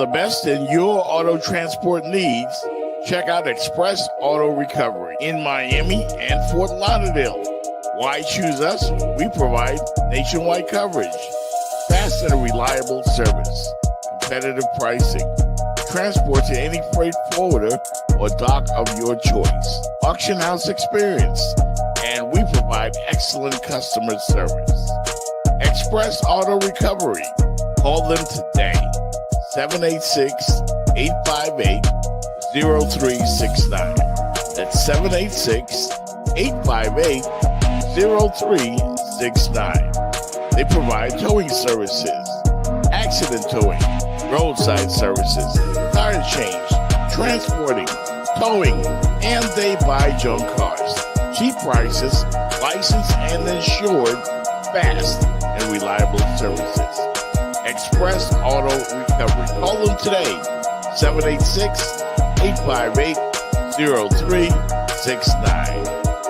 the best in your auto transport needs, check out Express Auto Recovery in Miami and Fort Lauderdale. Why choose us? We provide nationwide coverage, fast and reliable service, competitive pricing, transport to any freight forwarder or dock of your choice, auction house experience, and we provide excellent customer service. Express Auto Recovery. Call them today. 786-858-0369. That's 786-858-0369. They provide towing services, accident towing, roadside services, tire change, transporting, towing, and they buy junk cars. Cheap prices, licensed and insured, fast and reliable services. Express Auto Recovery. Call them today, 786-858-0369.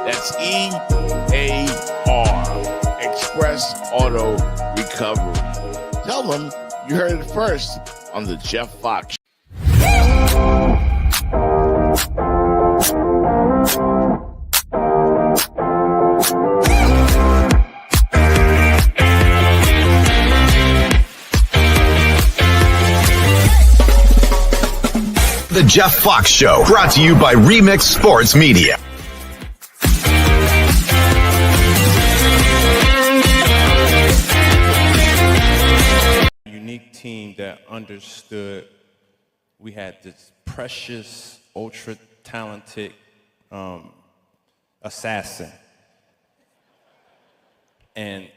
That's EAR, Express Auto Recovery. Tell them you heard it first on the Jeff Fox Show. The Jeff Fox Show, brought to you by Remix Sports Media. Unique team that understood we had this precious, ultra-talented assassin. And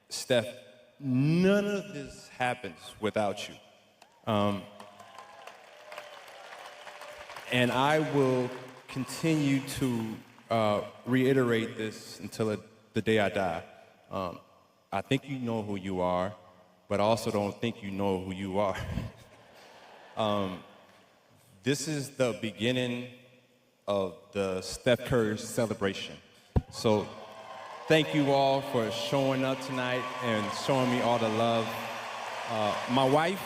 Steph, none of this happens without you. And I will continue to reiterate this until the day I die. I think you know who you are, but I also don't think you know who you are. This is the beginning of the Steph Curry celebration. So thank you all for showing up tonight and showing me all the love. My wife,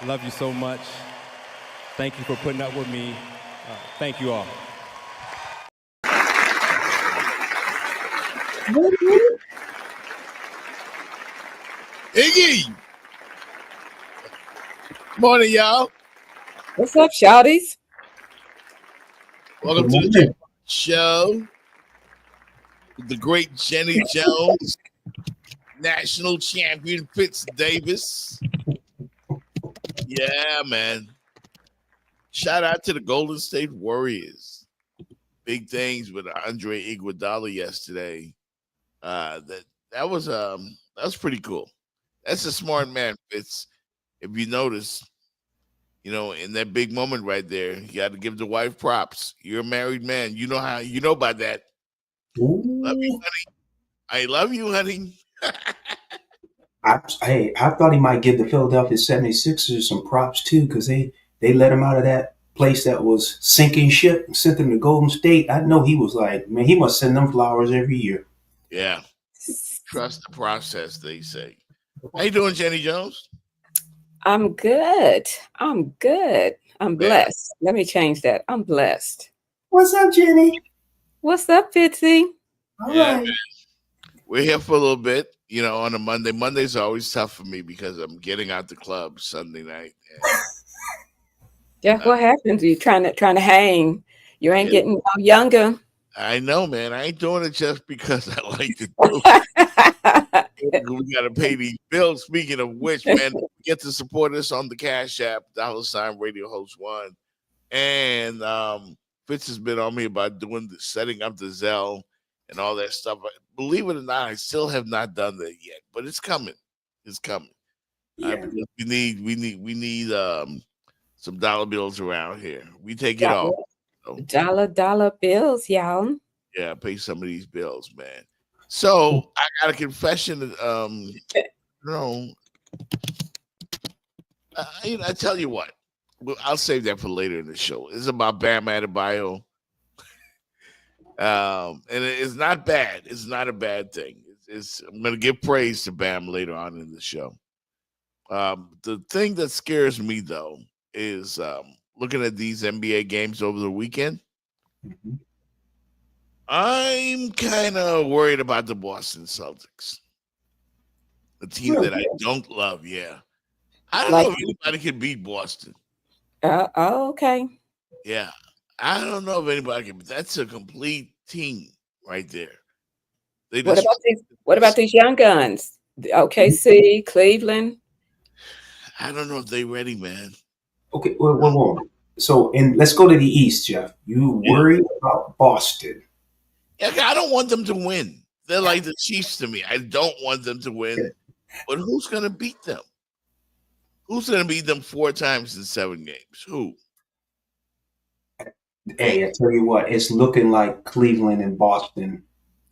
love you so much. Thank you for putting up with me. Thank you all. Iggy! Morning, y'all. What's up, shouties? Welcome to the Jeff Fox Show with the great Jenny Jones, national champion Fitz Davis. Yeah, man. Shout out to the Golden State Warriors. Big things with Andre Iguodala yesterday. That was pretty cool. That's a smart man, Fitz. If you notice, in that big moment right there, you got to give the wife props. You're a married man. You know about that. Ooh. Love you, honey. I love you, honey. I thought he might give the Philadelphia 76ers some props too, because they let him out of that place that was sinking ship and sent him to Golden State. I know he was like, man, he must send them flowers every year. Yeah. Trust the process, they say. How you doing, Jenny Jones? I'm good. I'm blessed. Let me change that. I'm blessed. What's up, Jenny? What's up, Fitzy? All right. Man. We're here for a little bit, on a Monday. Mondays are always tough for me because I'm getting out the club Sunday night. Yeah, what happens? You trying to hang. You ain't getting no younger. I know, man. I ain't doing it just because I like to do it. We got to pay these bills. Speaking of which, man, get to support us on the Cash App, $ Radio Host 1. And Fitz has been on me about setting up the Zelle and all that stuff. Believe it or not, I still have not done that yet, but it's coming. It's coming. Yeah. We need some dollar bills around here. We take it all. So, dollar bills, y'all. Yeah, pay some of these bills, man. So I got a confession. I tell you what, I'll save that for later in the show. It's about Bam Adebayo. And it's not bad. It's not a bad thing. I'm going to give praise to Bam later on in the show. The thing that scares me, though, is looking at these NBA games over the weekend. Mhm. I'm kind of worried about the Boston Celtics, a team that I don't love. Yeah, I don't Like, know if anybody can beat Boston. okay. Yeah, I don't know if anybody can. That's a complete team right there. They What just, about these? What about these young guns? OKC, Cleveland. I don't know if they ready, man. Okay, whoa. So, and let's go to the East, Jeff. You Yeah. worried about Boston? Yeah, I don't want them to win. They're like the Chiefs to me. I don't want them to win. But who's going to beat them? Who's going to beat them 4 times in 7 games? Who? Hey, I tell you what, it's looking like Cleveland and Boston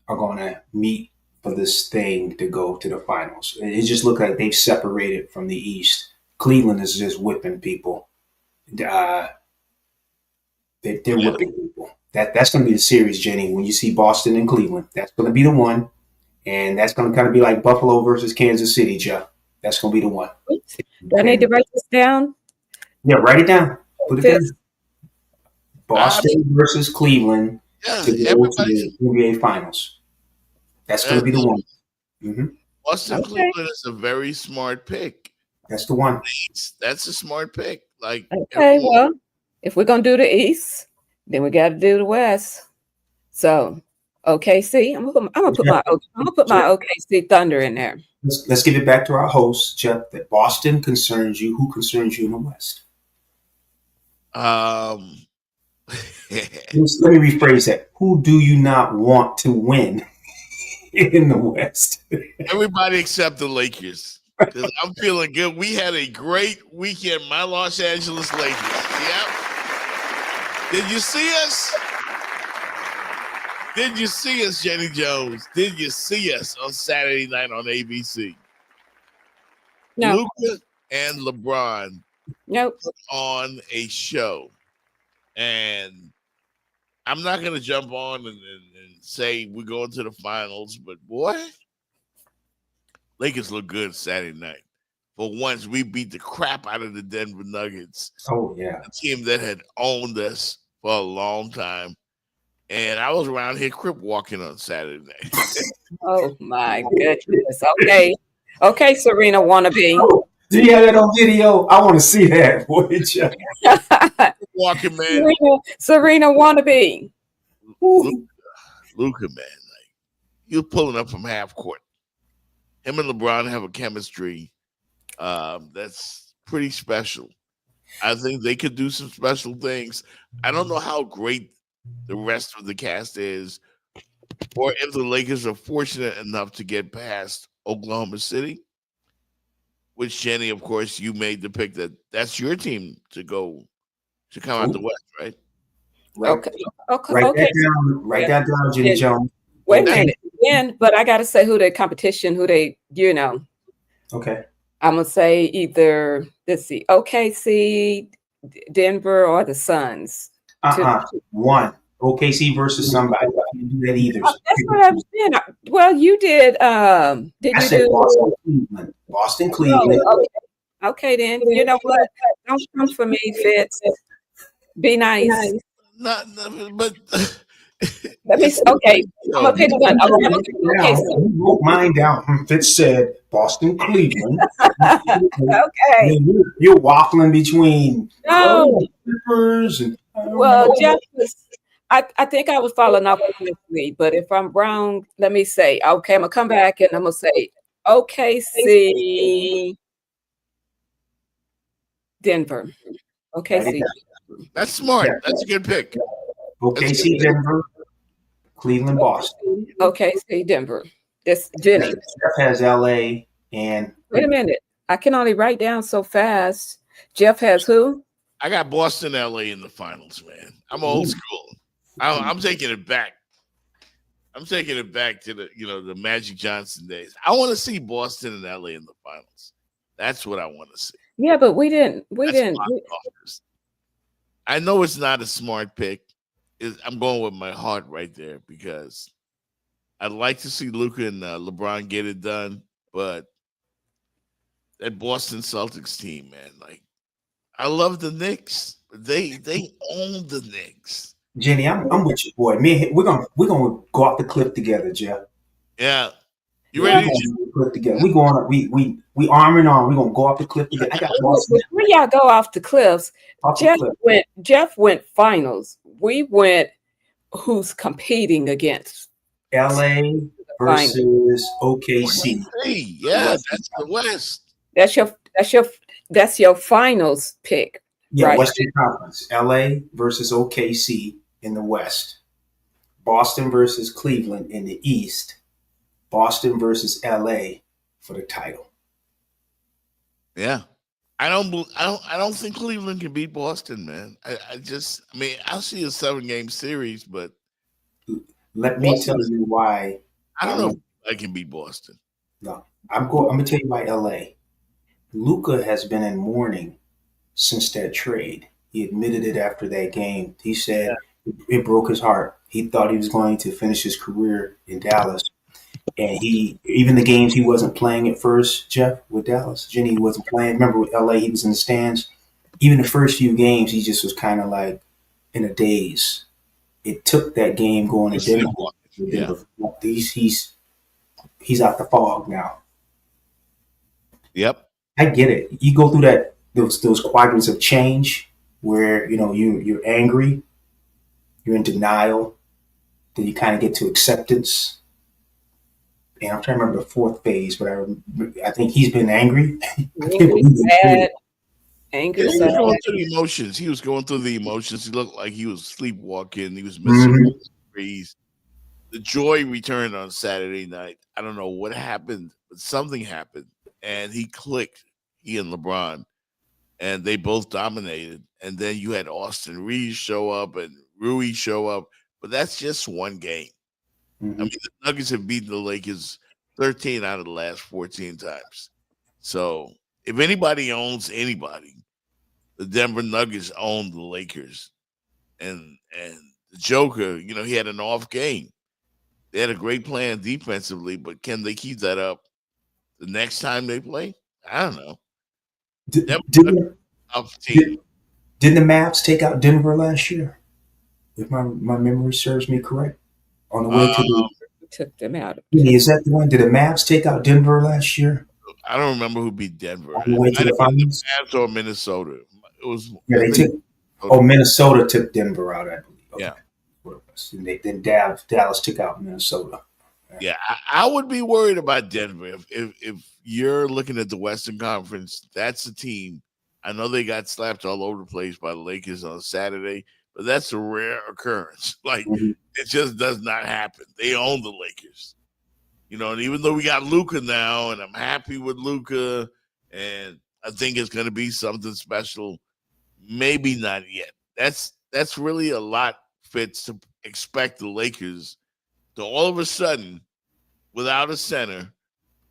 are going to meet for this thing to go to the finals. It just looks like they've separated from the East. Cleveland is just whipping people. They're whipping people. That's going to be the series, Jenny. When you see Boston and Cleveland, that's going to be the one, and that's going to kind of be like Buffalo versus Kansas City, Jeff. That's going to be the one. Do I need to write this down? Yeah, write it down. Put it down. Fitz. Boston versus Cleveland Yeah, to go to everybody's the NBA Finals. That's going to be the one. Mm-hmm. Boston Okay. Cleveland is a very smart pick. That's the one. That's a smart pick. Like, Okay, well, if we're gonna do the East, then we got to do the West. So, OKC, I'm gonna put my OKC Thunder in there. Let's give it back to our host, Jeff. That Boston concerns you. Who concerns you in the West? let Let me rephrase that. Who do you not want to win in the West? everybody except the Lakers. Because I'm feeling good. We had a great weekend. My Los Angeles Lakers. Yep. Did you see us? Did you see us, Jenny Jones? Did you see us on Saturday night on ABC? No, Luka and LeBron nope. put on a show. And I'm not going to jump on and say we're going to the finals, but boy, Lakers look good Saturday night. For once, we beat the crap out of the Denver Nuggets, Oh yeah. a team that had owned us for a long time. And I was around here crip walking on Saturday night. Oh my goodness. Okay, Serena wannabe. Oh, do you have that on video? I want to see that. Boy, Jeff. Walking, man. Serena wannabe. Luka, man. Like, you're pulling up from half court. Him and LeBron have a chemistry that's pretty special. I think they could do some special things. I don't know how great the rest of the cast is, or if the Lakers are fortunate enough to get past Oklahoma City, which, Jenny, of course, you made the pick that's your team to come out the West, right? Right. Okay. Write that down, Jenny Jones. Wait a minute. Again, but I got to say who their competition, Okay. I'm going to say either, let's see, OKC, Denver, or the Suns. One. OKC versus somebody. You do that either. That's what I'm saying. Well, you did. Did I you said do? Boston, Cleveland. Boston, Cleveland. Oh, okay, then. You know what? Don't come for me, Fitz. Be nice. Not, but Let me. Okay, I'm gonna pick one. Okay, You wrote mine down. Fitz said Boston, Cleveland. okay. You're waffling between No. Clippers and Well, Jeff, I think I was following up honestly, but if I'm wrong, let me say. Okay, I'm gonna come back and I'm gonna say OKC, Denver. OKC. that's smart. That's a good pick. OKC, Denver, Cleveland, Boston. OKC, Denver. That's Jenny. Jeff has LA and Wait a minute. I can only write down so fast. Jeff has who? I got Boston, LA in the finals, man. I'm old school. I'm taking it back. I'm taking it back to the Magic Johnson days. I want to see Boston and LA in the finals. That's what I want to see. Yeah, but we didn't. I know it's not a smart pick. I'm going with my heart right there because I'd like to see Luka and LeBron get it done, but that Boston Celtics team, man, like I love the Knicks. They own the Knicks. Jenny, I'm with you, boy. We're gonna go off the cliff together, Jeff. Yeah. You We're ready? gonna go off the cliff together. We going. We arm in arm. We're gonna go off the cliff together. I got Boston Before y'all go off the cliffs, off the Jeff cliff. went finals. We went who's competing against LA versus OKC. Hey, yeah, that's the West. That's your finals pick. Yeah, Right. Western Conference. LA versus OKC in the West. Boston versus Cleveland in the East. Boston versus LA for the title. Yeah. I don't think Cleveland can beat Boston, man. I'll see a 7-game series, but Let me tell you why. I don't know if I can beat Boston. No, I'm gonna tell you why LA. Luka has been in mourning since that trade. He admitted it after that game. He said it broke his heart. He thought he was going to finish his career in Dallas. And even the games he wasn't playing at first, Jeff, with Dallas, Jenny wasn't playing. Remember with LA, he was in the stands. Even the first few games, he just was kind of like in a daze. It took that game going to Denver. Yeah. He's out the fog now. Yep. I get it. You go through those quadrants of change where you're angry, you're in denial, then you kind of get to acceptance. And I'm trying to remember the fourth phase, but I think he's been angry. Sad. Angry, He was sad. going through the emotions. He was going through the emotions. He looked like he was sleepwalking. He was missing trees. The joy returned on Saturday night. I don't know what happened, but something happened, and he clicked. He and LeBron, and they both dominated. And then you had Austin Reeves show up and Rui show up, but that's just one game. Mm-hmm. I mean, the Nuggets have beaten the Lakers 13 out of the last 14 times. So if anybody owns anybody, the Denver Nuggets own the Lakers. And the Joker, he had an off game. They had a great plan defensively, but can they keep that up the next time they play? I don't know. Didn't Denver, tough team. the Mavs take out Denver last year? If my memory serves me correct. On the way to the Took them out. is that the one? Did the Mavs take out Denver last year? I don't remember who beat Denver. On the way to the finals? Mavs or Minnesota. It was. Yeah, they took. Oh, Minnesota took Denver out, I believe. Okay. Yeah. And then Dallas took out Minnesota. Yeah, I would be worried about Denver if you're looking at the Western Conference. That's a team. I know they got slapped all over the place by the Lakers on Saturday, but that's a rare occurrence. Like it just does not happen. They own the Lakers, and even though we got Luka now, and I'm happy with Luka, and I think it's going to be something special. Maybe not yet. That's really a lot, Fitz, to expect the Lakers to all of a sudden, without a center,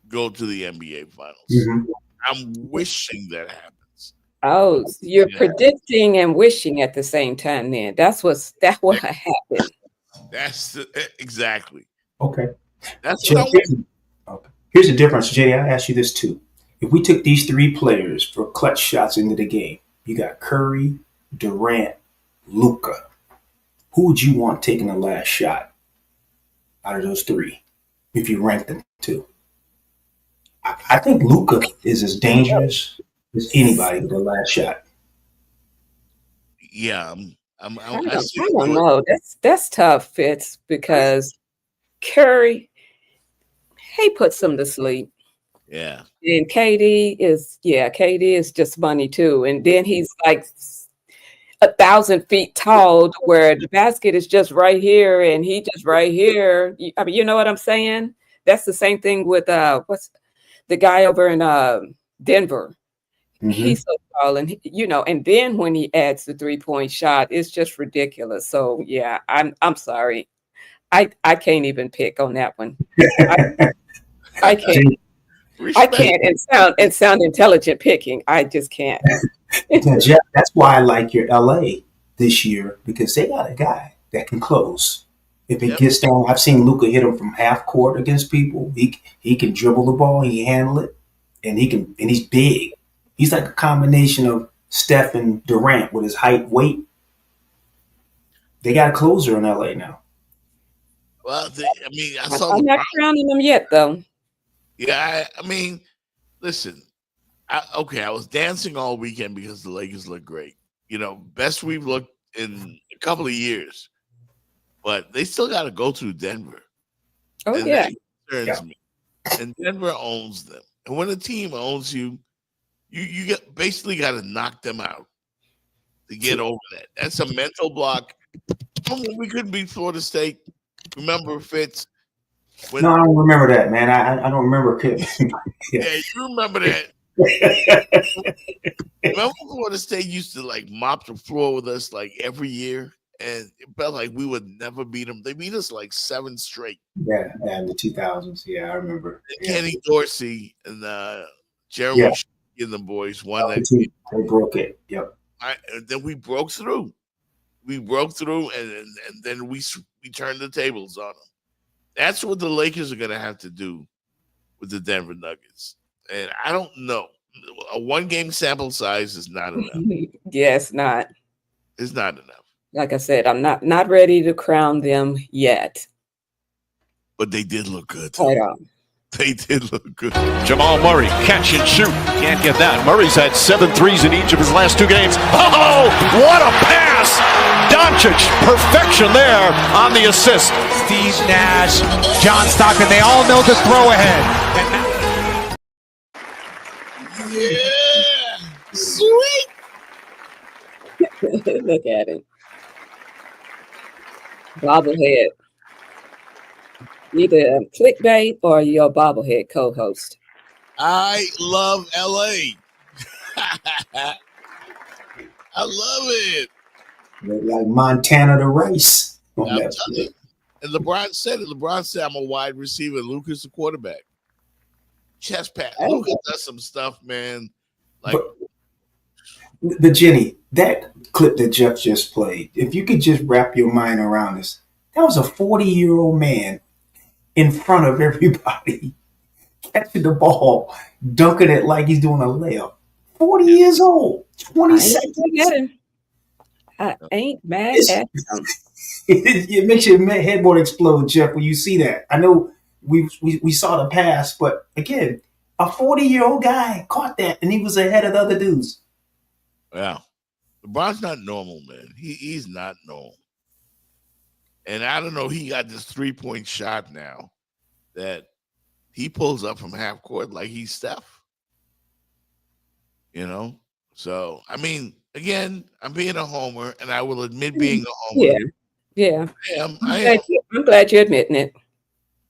go to the NBA Finals. Mm-hmm. I'm wishing that happens. Oh, you're predicting and wishing at the same time. Then that's what happened. That's exactly. Okay. That's Jay, what I want. okay. Here's the difference, Jay. I asked you this too. If we took these three players for clutch shots into the game, you got Curry, Durant, Luka. Who would you want taking the last shot out of those three if you rank them two? I think Luka is as dangerous as anybody with the last shot. Yeah, I don't know. That's tough, Fitz, because Curry, he puts them to sleep. Yeah. And KD is just money too. And then he's like 1,000 feet tall, where the basket is just right here and he just right here. I mean, you know what I'm saying? That's the same thing with what's the guy over in Denver. Mm-hmm. He's so tall, and and then when he adds the 3-point shot, it's just ridiculous. So yeah, I'm sorry, I can't even pick on that one. I can't. I can't and sound intelligent picking. I just can't. Yeah, Jeff, that's why I like your LA this year, because they got a guy that can close. If it gets down, I've seen Luka hit him from half court against people. He can dribble the ball, he can handle it, and he's big. He's like a combination of Steph and Durant with his height, weight. They got a closer in LA now. Well, I saw I'm not LeBron. crowning them yet, though. Yeah, I mean, listen. I was dancing all weekend because the Lakers look great. Best we've looked in a couple of years. But they still got to go through Denver. Oh, And yeah. that concerns me. And Denver owns them. And when a team owns you, you basically got to knock them out to get over that. That's a mental block. We couldn't beat Florida State. Remember, Fitz? No, I don't remember that, man. I don't remember. Yeah, you remember that. Remember Florida State used to mop the floor with us every year, and it felt like we would never beat them. They beat us 7 straight. Yeah, in the 2000s. Yeah, I remember. And Kenny Dorsey and Jeremy and the boys won that game. They broke it. Yep. And then we broke through. And then we turned the tables on them. That's what the Lakers are going to have to do with the Denver Nuggets. And I don't know. A 1-game sample size is not enough. Yes, not. It's not enough. Like I said, I'm not ready to crown them yet. But they did look good. Hold on. They did look good. Jamal Murray, catch and shoot. Can't get that. Murray's had 7 threes in each of his last 2 games. Oh, what a pass! Doncic, perfection there on the assist. Steve Nash, John Stockton, they all know the throw ahead. Yeah, sweet. Look at it. Bobblehead. Either clickbait or your bobblehead co-host. I love LA. I love it. Like Montana to Rice. I'm telling you. And LeBron said it. LeBron said, I'm a wide receiver. Lucas, the quarterback. Chest pat. Lucas does some stuff, man. But Jenny, that clip that Jeff just played, if you could just wrap your mind around this, that was a 40-year-old man in front of everybody, catching the ball, dunking it like he's doing a layup. 40 years old, 20 seconds. I ain't mad at him. It makes your headboard explode, Jeff, when you see that. I know we saw the pass, but again, a 40-year-old guy caught that, and he was ahead of the other dudes. Yeah. LeBron's not normal, man. He's not normal. And I don't know, he got this 3-point shot now that he pulls up from half court like he's Steph. So, I mean, again, I'm being a homer, and I will admit being a homer. Yeah. I am. I'm glad you're admitting it.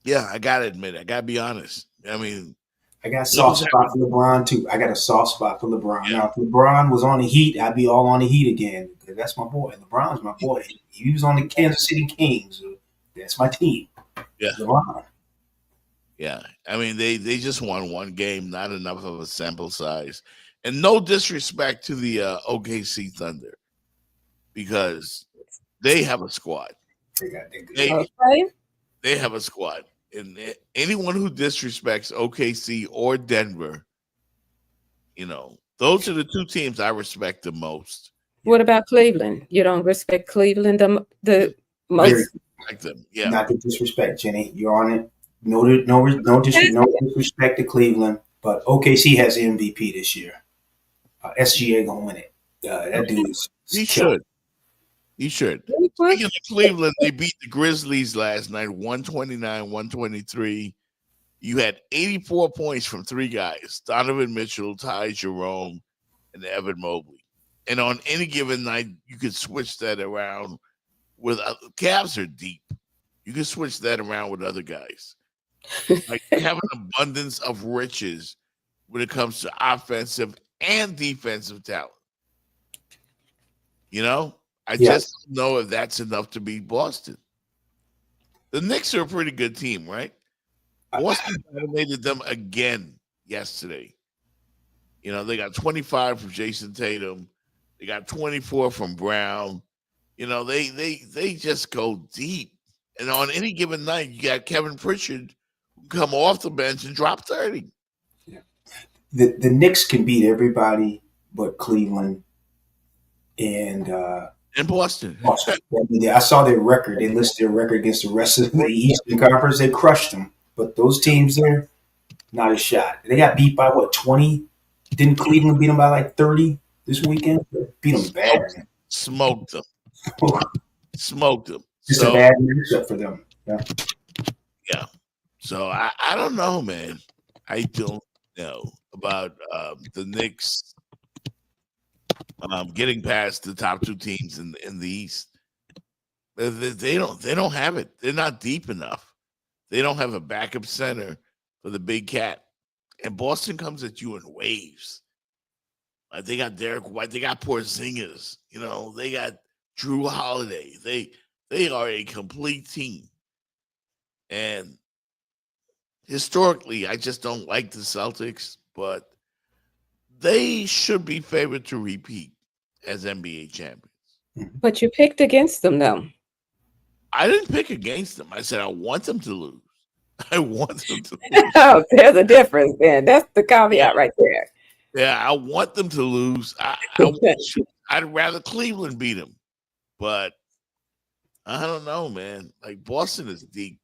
Yeah, I got to admit it. I got to be honest. I mean, I got a soft spot for LeBron, too. I got a soft spot for LeBron. Yeah. Now, if LeBron was on the Heat, I'd be all on the Heat again. Because that's my boy. LeBron's my boy. He was on the Kansas City Kings. That's my team. Yeah. LeBron. Yeah. I mean, they just won 1 game, not enough of a sample size. And no disrespect to the OKC Thunder, because they have a squad. They have a squad. And anyone who disrespects OKC or Denver, those are the 2 teams I respect the most. What about Cleveland? You don't respect Cleveland the most? Respect them. Yeah. Not to disrespect, Jenny. You're on it. No disrespect to Cleveland, but OKC has the MVP this year. SGA gonna win it. That dude is. He should. Speaking of Cleveland, they beat the Grizzlies last night, 129-123. You had 84 points from 3 guys: Donovan Mitchell, Ty Jerome, and Evan Mobley. And on any given night, you could switch that around with Cavs are deep. You can switch that around with other guys. They have an abundance of riches when it comes to offensive and defensive talent. I just don't know if that's enough to beat Boston. The Knicks are a pretty good team, right? Boston dominated them again yesterday. They got 25 from Jason Tatum. They got 24 from Brown. They just go deep. And on any given night, you got Kevin Pritchard who come off the bench and drop 30. The Knicks can beat everybody but Cleveland and In Boston. Boston. I saw their record. They listed their record against the rest of the Eastern Conference. They crushed them. But those teams there, not a shot. They got beat by what, 20? Didn't Cleveland beat them by like 30 this weekend? Beat them bad. Smoked them. Smoked them. Just a bad matchup for them. Yeah. So I don't know, man. I don't know about the Knicks getting past the top two teams in the East. They don't have it. They're not deep enough. They don't have a backup center for the big cat. And Boston comes at you in waves. Like they got Derek White, they got Porzingis, they got Drew Holiday. They are a complete team. And historically, I just don't like the Celtics, but they should be favored to repeat as NBA champions. But you picked against them, though. I didn't pick against them. I said I want them to lose. I want them to lose. Oh, there's a difference then. That's the caveat right there. Yeah, I want them to lose. I'd rather Cleveland beat them. But I don't know, man. Like Boston is deep.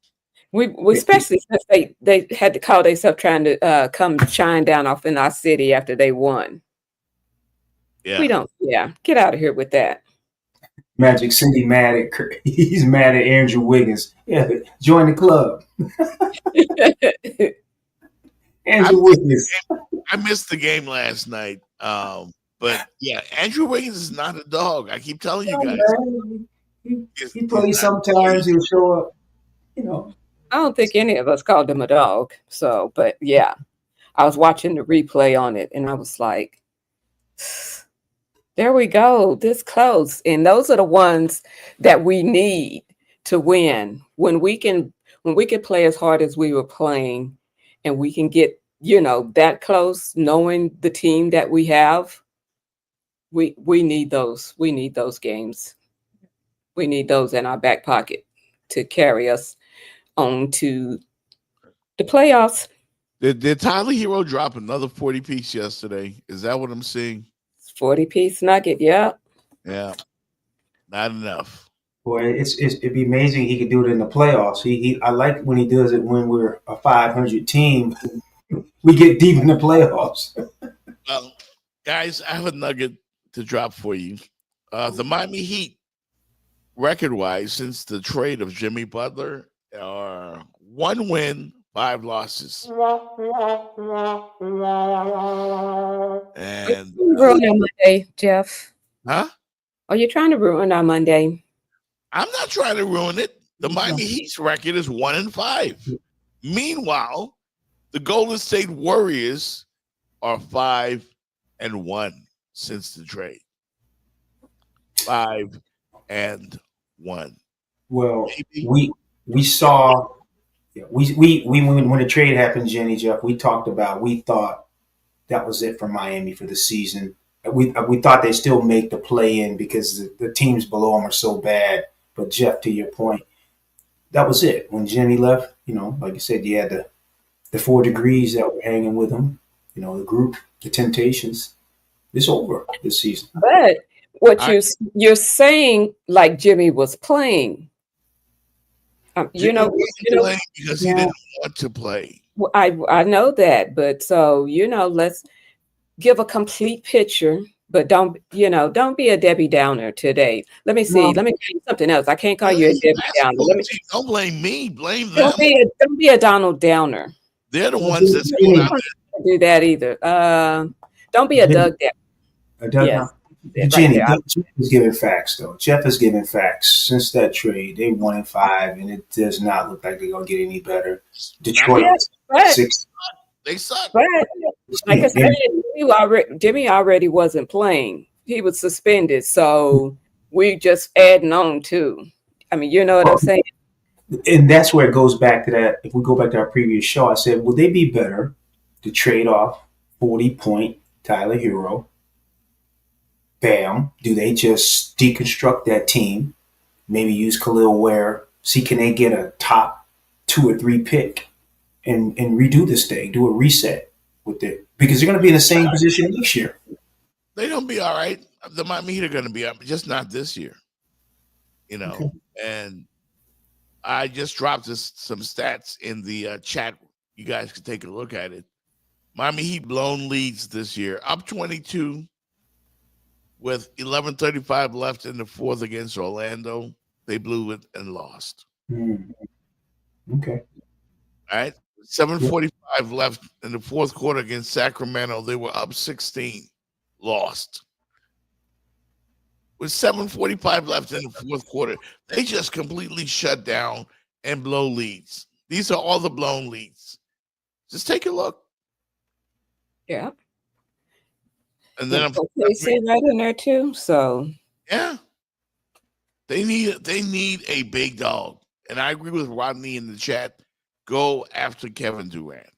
We especially since they had to call themselves trying to come shine down off in our city after they won. Yeah. We don't. Yeah, get out of here with that. Magic Cindy he's mad at Andrew Wiggins. Yeah, join the club. Andrew Wiggins. I missed the game last night. But yeah, Andrew Wiggins is not a dog. I keep telling you guys. He plays sometimes. He'll show up. I don't think any of us called him a dog. So, but yeah, I was watching the replay on it, and I was like, there we go, this close. And those are the ones that we need to win. When we can play as hard as we were playing, and we can get, that close, knowing the team that we have, we need those. We need those games. We need those in our back pocket to carry us on to the playoffs. Did Tyler Hero drop another 40-piece yesterday? Is that what I'm seeing? 40-piece nugget, yeah. Yeah. Not enough. Boy, it'd be amazing he could do it in the playoffs. I like when he does it when we're a 500 team. We get deep in the playoffs. Well, guys, I have a nugget to drop for you. The Miami Heat, record-wise, since the trade of Jimmy Butler, are 1 win, 5 losses. And ruin our Monday, Jeff. Huh? Are you trying to ruin our Monday? I'm not trying to ruin it. The Miami Heat's record is 1-5. Meanwhile, the Golden State Warriors are 5-1 since the trade. 5-1. Well, we saw when the trade happened, Jenny, Jeff, we thought that was it for Miami for the season. We thought they'd still make the play-in because the teams below them are so bad. But Jeff, to your point, that was it. When Jimmy left, like you said, you had the 4 degrees that were hanging with him, the group, the Temptations. It's over this season. But what you're saying, like Jimmy was playing, Jimmy wasn't playing because he didn't want to play. Well, I know that, but so let's give a complete picture. But don't be a Debbie Downer today. Let me see. Let me tell you something else. I can't call you a Debbie Downer. Don't blame me. Blame them. Don't be a Donald Downer. They're the ones that's going out there. Do that either. Don't be a Doug Downer. Yes. Jenny, Jeff is giving facts, though. Jeff is giving facts. Since that trade, they 1-5, and it does not look like they're going to get any better. Detroit, 6. They suck. But like I said, Jimmy already wasn't playing. He was suspended, so we just adding on too. I mean, you know what I'm saying? And that's where it goes back to that. If we go back to our previous show, I said, would they be better to trade off 40-point Tyler Hero? Bam. Do they just deconstruct that team? Maybe use Khalil Ware. See, can they get a top 2 or 3 pick and redo this thing? Do a reset with it because they're going to be in the same position next year. They're gonna be all right. The Miami Heat are gonna be up, just not this year. You know, Okay. and I just dropped some stats in the chat. You guys can take a look at it. Miami Heat blown leads this year, up 22 with 11:35 left in the fourth against Orlando. They blew it and lost. Okay. All right. 7:45 left in the fourth quarter against Sacramento. They were up 16, lost. With 7:45 left in the fourth quarter, they just completely shut down and blow leads. These are all the blown leads. Just take a look. Yeah. And then OKC right in there too. So yeah. They need a big dog. And I agree with Rodney in the chat. Go after Kevin Durant.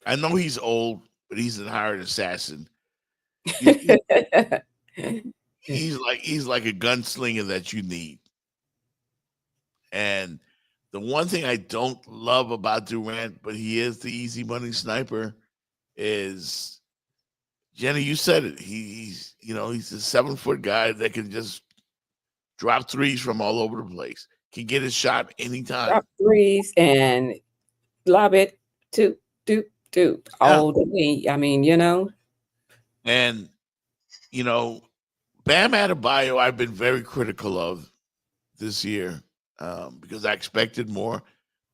I know he's old, but he's an hired assassin. He's like a gunslinger that you need. And the one thing I don't love about Durant, but he is the easy money sniper, is Jenny, you said it. He's a 7-foot guy that can just drop threes from all over the place. Can get his shot anytime. drop threes and lob it to all the way. I mean, And Bam Adebayo, I've been very critical of this year because I expected more.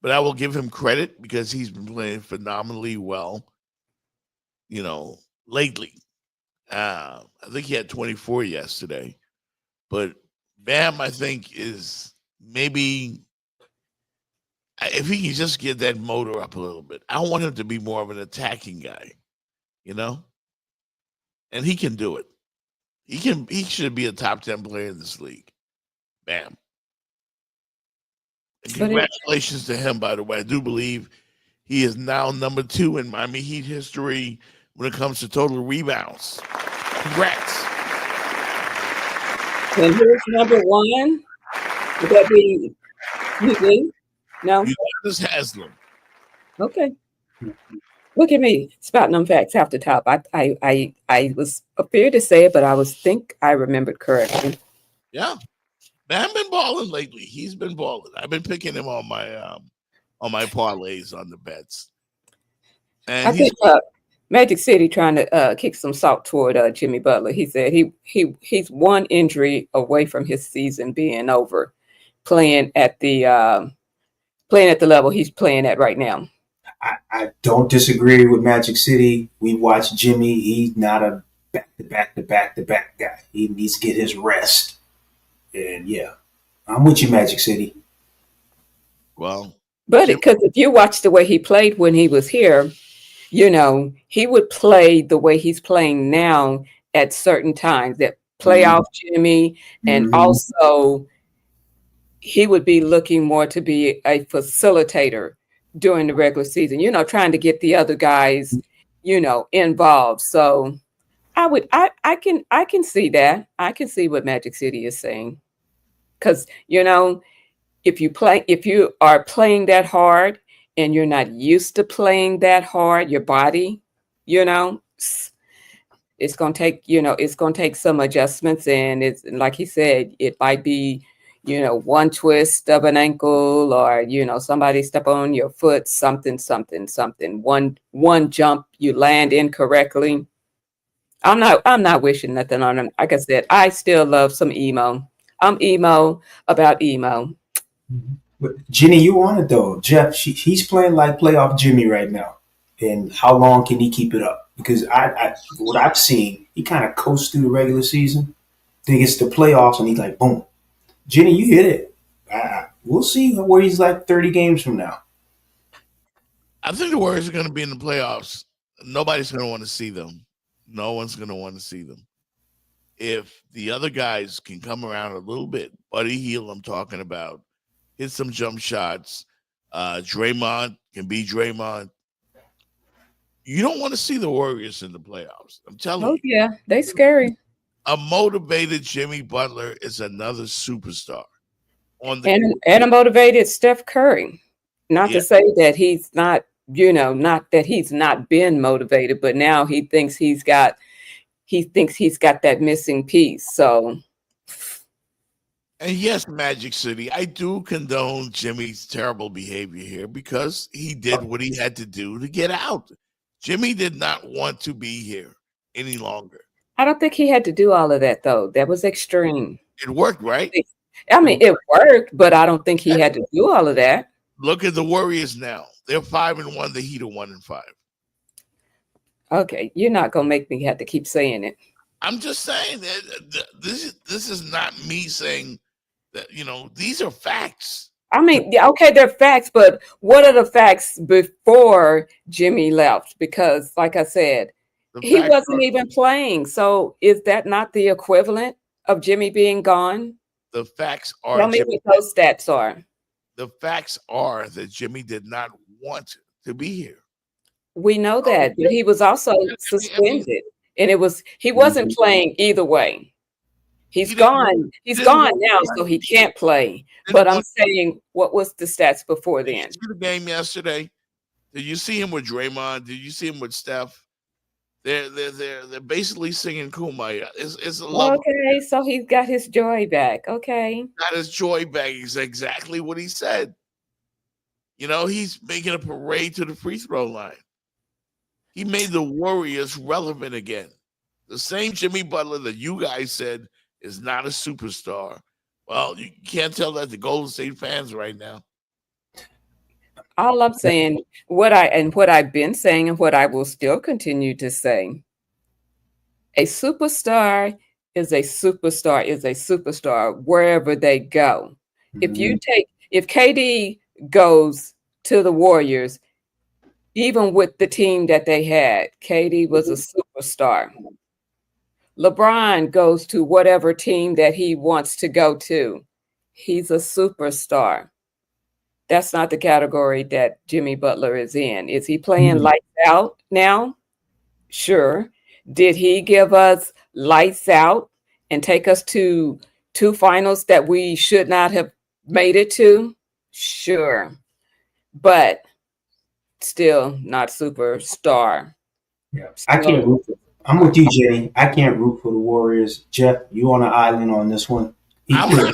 But I will give him credit because he's been playing phenomenally well, lately. I think he had 24 yesterday. But Bam, I think, is maybe if he can just get that motor up a little bit. I want him to be more of an attacking guy, and he can do it. He should be a top 10 player in this league. Bam. And congratulations to him, by the way. I do believe he is now number 2 in Miami Heat history when it comes to total rebounds. Congrats. And who's number 1? Would that be you? No? Udonis Haslem. Okay. Look at me spouting them facts off the top. I was afraid to say it, but I remembered correctly. Yeah. Bam been balling lately. He's been balling. I've been picking him on my parlays on the bets. And I think Magic City trying to kick some salt toward Jimmy Butler. He said he's one injury away from his season being over, playing at the level he's playing at right now. I don't disagree with Magic City. We watched Jimmy. He's not a back-to-back guy. He needs to get his rest. And yeah, I'm with you, Magic City. Well, but because if you watch the way he played when he was here, he would play the way he's playing now at certain times. That playoff Jimmy, and also he would be looking more to be a facilitator during the regular season, trying to get the other guys, involved. So I can see that. I can see what Magic City is saying. Because, if you are playing that hard and you're not used to playing that hard, your body, it's going to take some adjustments. And it's like he said, it might be, one twist of an ankle or, somebody step on your foot, something. One jump, you land incorrectly. I'm not wishing nothing on him. Like I said, I still love some emo. I'm emo about emo. But Jenny, you on it though. Jeff, he's playing like playoff Jimmy right now. And how long can he keep it up? Because what I've seen, he kind of coasts through the regular season. Then he gets to playoffs and he's like, boom. Jenny, you hit it. We'll see where he's like 30 games from now. I think the Warriors are going to be in the playoffs. Nobody's going to want to see them. No one's going to want to see them. If the other guys can come around a little bit, Buddy Hield, I'm talking about, hit some jump shots. Draymond can be Draymond. You don't want to see the Warriors in the playoffs. I'm telling you. Oh, yeah. They scary. A motivated Jimmy Butler is another superstar. And a motivated Steph Curry. Not to say that he's not not that he's not been motivated, but now he thinks he's got that missing piece. So And yes, Magic City, I do condone Jimmy's terrible behavior here because he did what he had to do to get out. Jimmy did not want to be here any longer. I don't think he had to do all of that, though. That was extreme. It worked, right? I mean, it worked, but I don't think he had to do all of that. Look at the Warriors now. They're 5-1. The Heat are 1-5. Okay, you're not gonna make me have to keep saying it. I'm just saying that this is not me saying that, these are facts. I mean, yeah, okay, they're facts, but what are the facts before Jimmy left? Because, like I said, he wasn't even playing. So, is that not the equivalent of Jimmy being gone? The facts are. Tell me what those stats are. The facts are that Jimmy did not want to be here. We know that, but he was also suspended, and he wasn't playing either way. He's gone. He's gone now, so he can't play. But I'm saying, what was the stats before then? Did you see the game yesterday? Did you see him with Draymond? Did you see him with Steph? They're basically singing Kumbaya. It's a love. Okay, so he's got his joy back. Okay, got his joy back. Is exactly what he said. He's making a parade to the free throw line. He made the Warriors relevant again. The same Jimmy Butler that you guys said is not a superstar. Well, you can't tell that to Golden State fans right now. All I'm saying, what I've been saying, and what I will still continue to say, a superstar is a superstar wherever they go. Mm-hmm. If KD goes to the Warriors, even with the team that they had, KD was a superstar. LeBron goes to whatever team that he wants to go to. He's a superstar. That's not the category that Jimmy Butler is in. Is he playing lights out now? Sure. Did he give us lights out and take us to 2 finals that we should not have made it to? Sure. But still not superstar. Yeah. I can't root for. I'm with you, Jenny. I can't root for the Warriors. Jeff, you on an island on this one. I'm not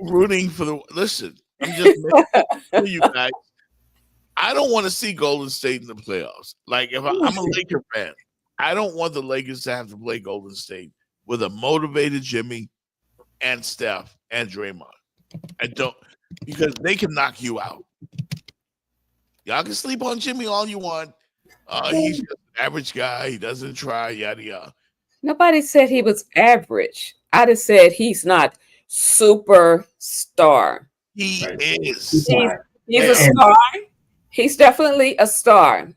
rooting for the. Listen, I'm just for you guys. I don't want to see Golden State in the playoffs. Like, if I'm a Laker fan, I don't want the Lakers to have to play Golden State with a motivated Jimmy and Steph and Draymond. I don't, because they can knock you out. Y'all can sleep on Jimmy all you want. He's just an average guy. He doesn't try, yada, yada. Nobody said he was average. I just said he's not superstar. He is. He's a star. He's definitely a star.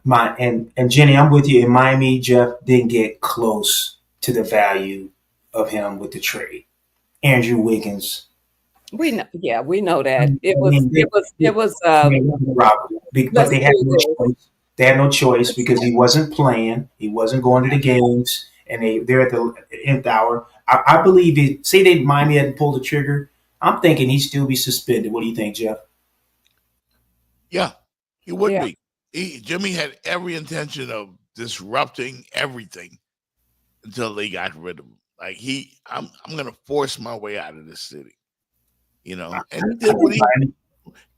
And Jenny, I'm with you. In Miami, Jeff didn't get close to the value of him with the trade. Andrew Wiggins. We know that but they had no choice. They had no choice because he wasn't playing. He wasn't going to the games, and they're at the nth hour. I believe say they Miami hadn't pulled the trigger. I'm thinking he'd still be suspended. What do you think, Jeff? Yeah, he would be. Jimmy had every intention of disrupting everything until they got rid of him. Like I'm going to force my way out of this city, And he did what he. And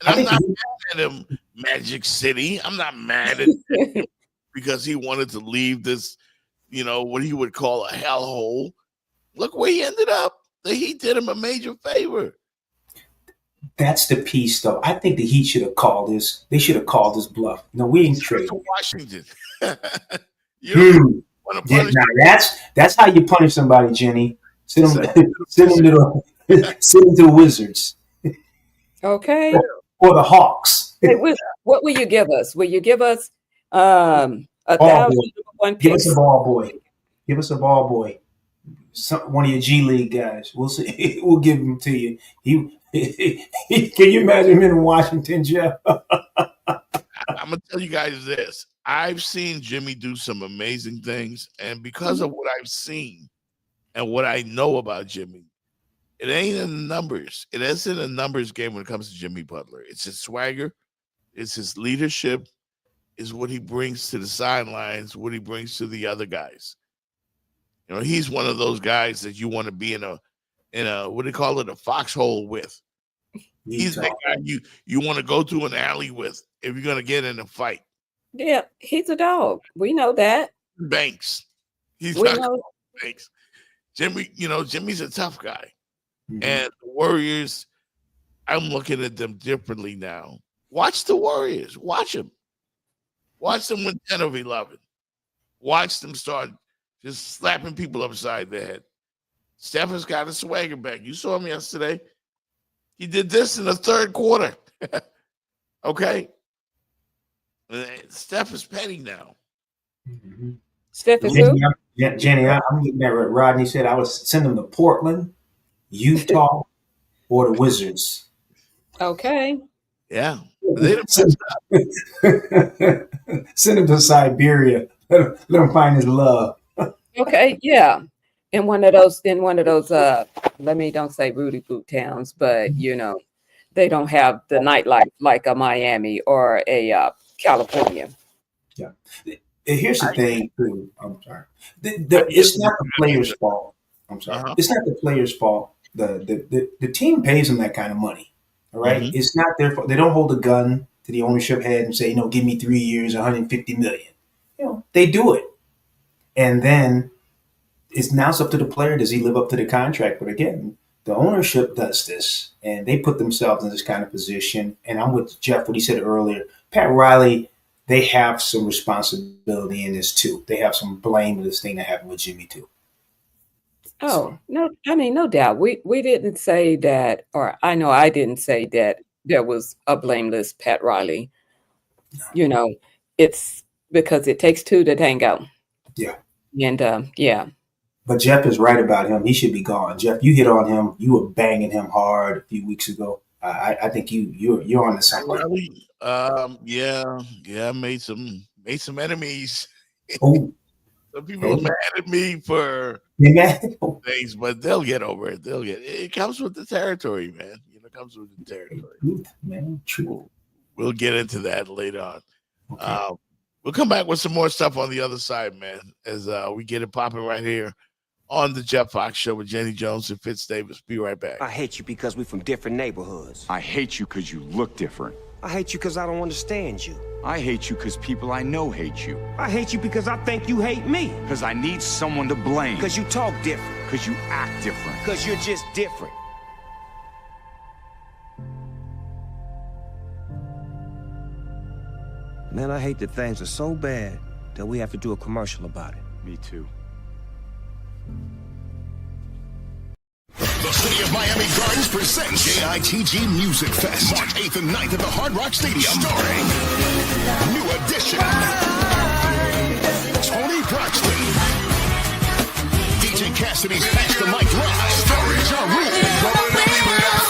I'm not mad at him, Magic City. I'm not mad at him because he wanted to leave this, what he would call a hellhole. Look where he ended up. The Heat did him a major favor. That's the piece, though. I think the Heat should have called this. They should have called this bluff. No, we ain't trading. Washington. That's how you punish somebody, Jenny. Send them to the Wizards. Okay. Or the Hawks. Hey, what will you give us? Will you give us 1,000 Give us a ball boy. Give us a ball boy. One of your G League guys. We'll see. We'll give him to you. Can you imagine him in Washington, Jeff? I'm gonna tell you guys this. I've seen Jimmy do some amazing things, and because of what I've seen and what I know about Jimmy, it ain't in the numbers. It isn't a numbers game when it comes to Jimmy Butler. It's his swagger, It's his leadership, is what he brings to the sidelines, what he brings to the other guys. You know, he's one of those guys that you want to be in a what do you call it, a foxhole with. He's the guy you want to go to an alley with if you're gonna get in a fight. Yeah, he's a dog. We know that. Banks. He's We not know. Banks. Jimmy's a tough guy. Mhm. And the Warriors, I'm looking at them differently now. Watch the Warriors. Watch them. Watch them win 10 of 11. Watch them start just slapping people upside the head. Steph has got his swagger back. You saw him yesterday. He did this in the third quarter. Okay? Steph is petty now. Mhm. Steph is who? Jenny, I'm looking at what Rodney said. I would send them to Portland, Utah, or the Wizards. Okay. Yeah. They done Send him to Siberia. Let him find his love. Okay. Yeah. In one of those, let me don't say Rudy Boot towns, but they don't have the nightlife like a Miami or a California. Yeah. Here's the thing, too. I'm sorry. It's not the players' fault. I'm sorry. Uh-huh. It's not the players' fault. The team pays them that kind of money. All right? Mhm. It's not their fault. They don't hold a gun to the ownership head and say, give me 3 years, $150 million. They do it. And then it's up to the player. Does he live up to the contract? But again, the ownership does this, and they put themselves in this kind of position. And I'm with Jeff, what he said earlier. Pat Riley, they have some responsibility in this too. They have some blame in this thing that happened with Jimmy too. Oh, no, I mean, no doubt. We didn't say that, or I know I didn't say that there was a blameless Pat Riley. It's because it takes two to tango. Yeah. And yeah. But Jeff is right about him. He should be gone. Jeff, you hit on him. You were banging him hard a few weeks ago. I think you're on to something. Riley, yeah, made some enemies. Oh, Some people are mad at me for things, but they'll get over it. It comes with the territory, man. It comes with the territory. Truth, man. True. We'll get into that later on. Okay. We'll come back with some more stuff on the other side, man, as we get it popping right here on the Jeff Fox Show with Jenny Jones and Fitz Davis. Be right back. I hate you because we're from different neighborhoods. I hate you because you look different. I hate you because I don't understand you. I hate you because people I know hate you. I hate you because I think you hate me. Because I need someone to blame. Because you talk different. Because you act different. Because you're just different. Man, I hate that things are so bad that we have to do a commercial about it. Me too. The City of Miami Gardens presents JITG Music Fest, March 8th and 9th at the Hard Rock Stadium, starring New Edition, Tony Braxton, DJ Cassidy's Pass the Mic Live, starring Ja Rule,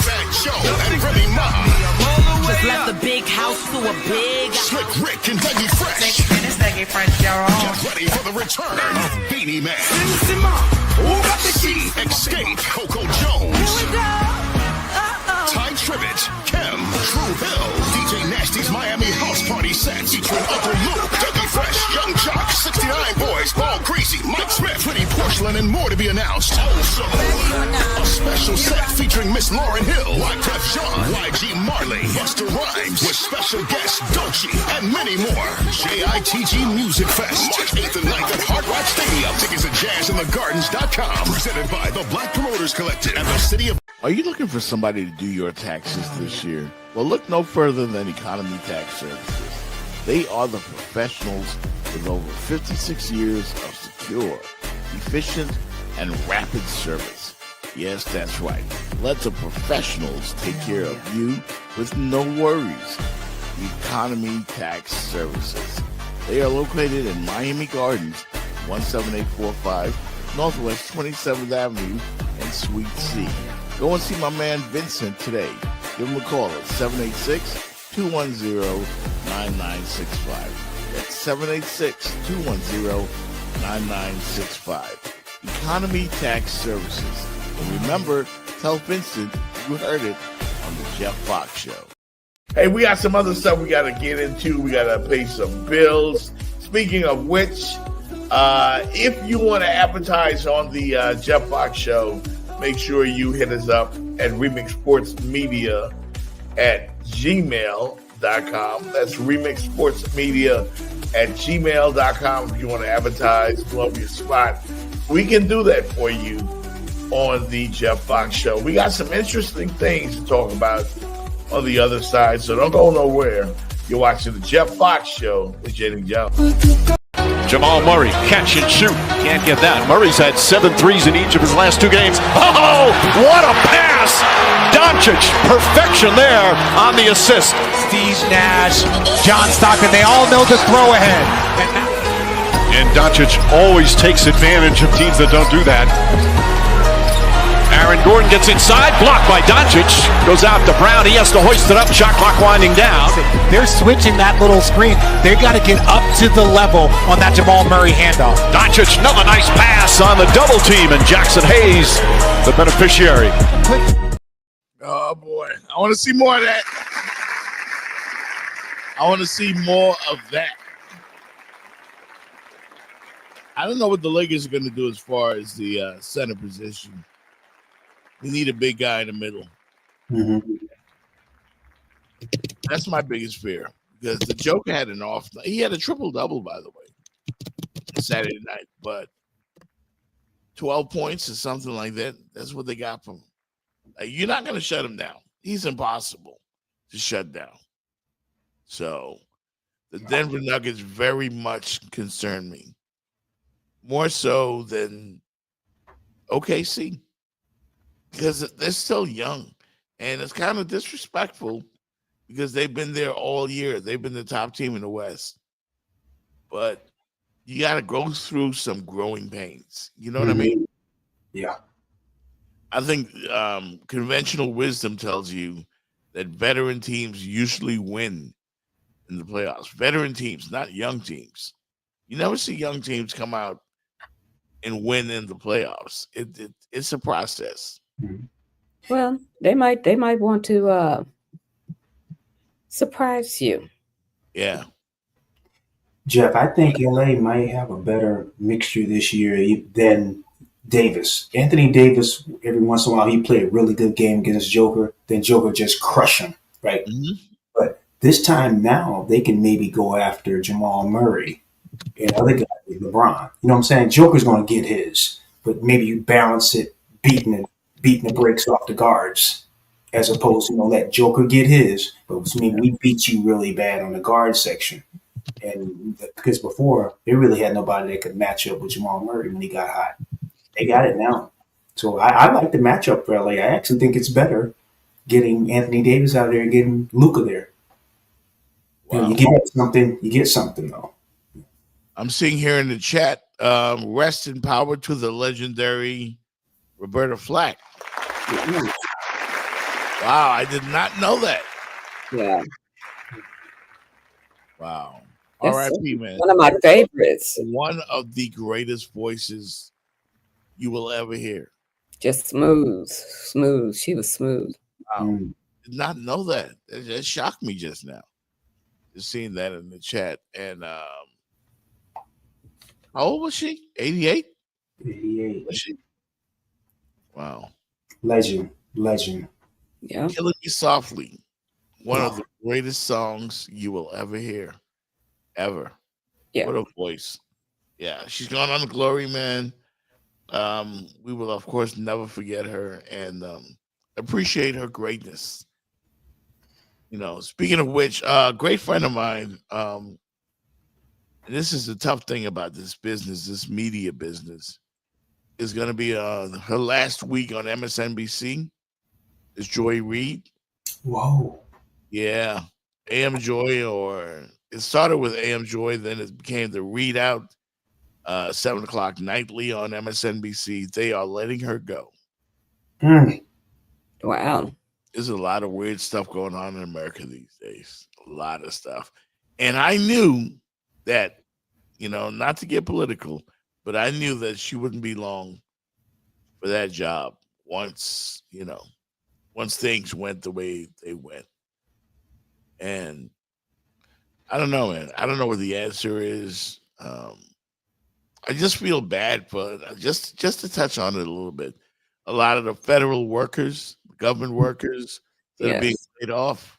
Fat Joe, and Remy Ma. Just left the big house to a big Slick Rick and Dougie Fresh. Get ready for the return of Beanie Man. Escape, Coco Jones. Ty Tribbett, Kim, True Hill, DJ Nasty's Miami House Party set featuring Uncle Luke, Dougie Fresh, Young Jock, 69 Boys, Paul Greasy, Mike Smith, Pretty Porcelain, and more to be announced. Also, a special set featuring Miss Lauryn Hill, Wyclef Jean, YG Marley, Busta Rhymes, with special guests Doechii, and many more. JITG Music Fest, March 8th and 9th at Hard Rock Stadium. Tickets at jazzinthegardens.com. Presented by the Black Promoters Collective and the City of... Are you looking for somebody to do your taxes this year? Well, look no further than Economy Tax Services. They are the professionals with over 56 years of secure, efficient, and rapid service. Yes, that's right. Let the professionals take care of you with no worries. Economy Tax Services. They are located in Miami Gardens, 17845 Northwest 27th Avenue and Suite C. Go and see my man Vincent today. Give him a call at 786-210-9965. That's 786-210-9965. Economy Tax Services. And remember, tell Vincent you heard it on the Jeff Fox Show. Hey, we got some other stuff we got to get into. We got to pay some bills. Speaking of which, if you want to advertise on the Jeff Fox Show, make sure you hit us up at Remix Sports Media at gmail.com. That's Remix Sports Media at gmail.com. If you want to advertise, love your spot, we can do that for you on the Jeff Fox Show. We got some interesting things to talk about on the other side, so don't go nowhere. You're watching the Jeff Fox Show with Jenny Jones. Jamal Murray, catch and shoot. Can't get that. Murray's had 7 threes in each of his last 2 games. Oh, what a pass! Doncic, perfection there on the assist. Steve Nash, John Stockton, they all know the throw ahead. And Doncic always takes advantage of teams that don't do that. Aaron Gordon gets inside, blocked by Doncic. Goes out to Brown. He has to hoist it up. Shot clock winding down. They're switching that little screen. They got to get up to the level on that Jamal Murray handoff. Doncic, another nice pass on the double team, and Jackson Hayes, the beneficiary. Oh, boy. I want to see more of that. I want to see more of that. I don't know what the Lakers are going to do as far as the center position. We need a big guy in the middle. Mm-hmm. That's my biggest fear, because the Joker had an off night. He had a triple-double, by the way, Saturday night, but 12 points or something like that. That's what they got from him. Like, you're not going to shut him down. He's impossible to shut down. So the Denver Nuggets very much concern me, more so than OKC. Because they're still young, and it's kind of disrespectful because they've been there all year. They've been the top team in the West. But you got to go through some growing pains. You know what I mean? Yeah. I think conventional wisdom tells you that veteran teams usually win in the playoffs. Veteran teams, not young teams. You never see young teams come out and win in the playoffs. It's a process. Well, they might want to surprise you. Yeah. Jeff, I think LA might have a better mixture this year than Davis. Anthony Davis, every once in a while, he played a really good game against Joker. Then Joker just crush him, right? Mm-hmm. But this time now, they can maybe go after Jamal Murray and other guys like LeBron. You know what I'm saying? Joker's going to get his, but maybe you balance it, beating the brakes off the guards, as opposed to let Joker get his, but maybe we beat you really bad on the guard section. And because before, they really had nobody that could match up with Jamal Murray when he got hot. They got it now. So I like the matchup for LA. I actually think it's better getting Anthony Davis out there and getting Luka there. Wow. You get something though. I'm seeing here in the chat, rest in power to the legendary Roberta Flack. Wow, I did not know that. Yeah. Wow. That's R.I.P., man. one of my favorites. One of the greatest voices you will ever hear. Just smooth. She was smooth. Wow. Did not know that. That shocked me just now. Just seeing that in the chat. And how old was she? 88? 88. Was she? Wow. Legend. Yeah. Killing Me Softly. One of the greatest songs you will ever hear. Ever. Yeah. What a voice. Yeah. She's gone on to glory, man. We will, of course, never forget her and appreciate her greatness. Speaking of which, a great friend of mine, and this is the tough thing about this business, this media business, is going to be her last week on MSNBC. Is Joy Reid. Whoa. Yeah. AM Joy, or it started with AM Joy, then it became the Readout, 7 o'clock nightly on MSNBC. They are letting her go. Wow. There's a lot of weird stuff going on in America these days. A lot of stuff. And I knew that, not to get political, but I knew that she wouldn't be long for that job once things went the way they went. And I don't know, man. I don't know what the answer is. I just feel bad for just to touch on it a little bit. A lot of the federal workers, government workers that are being Yes. laid off.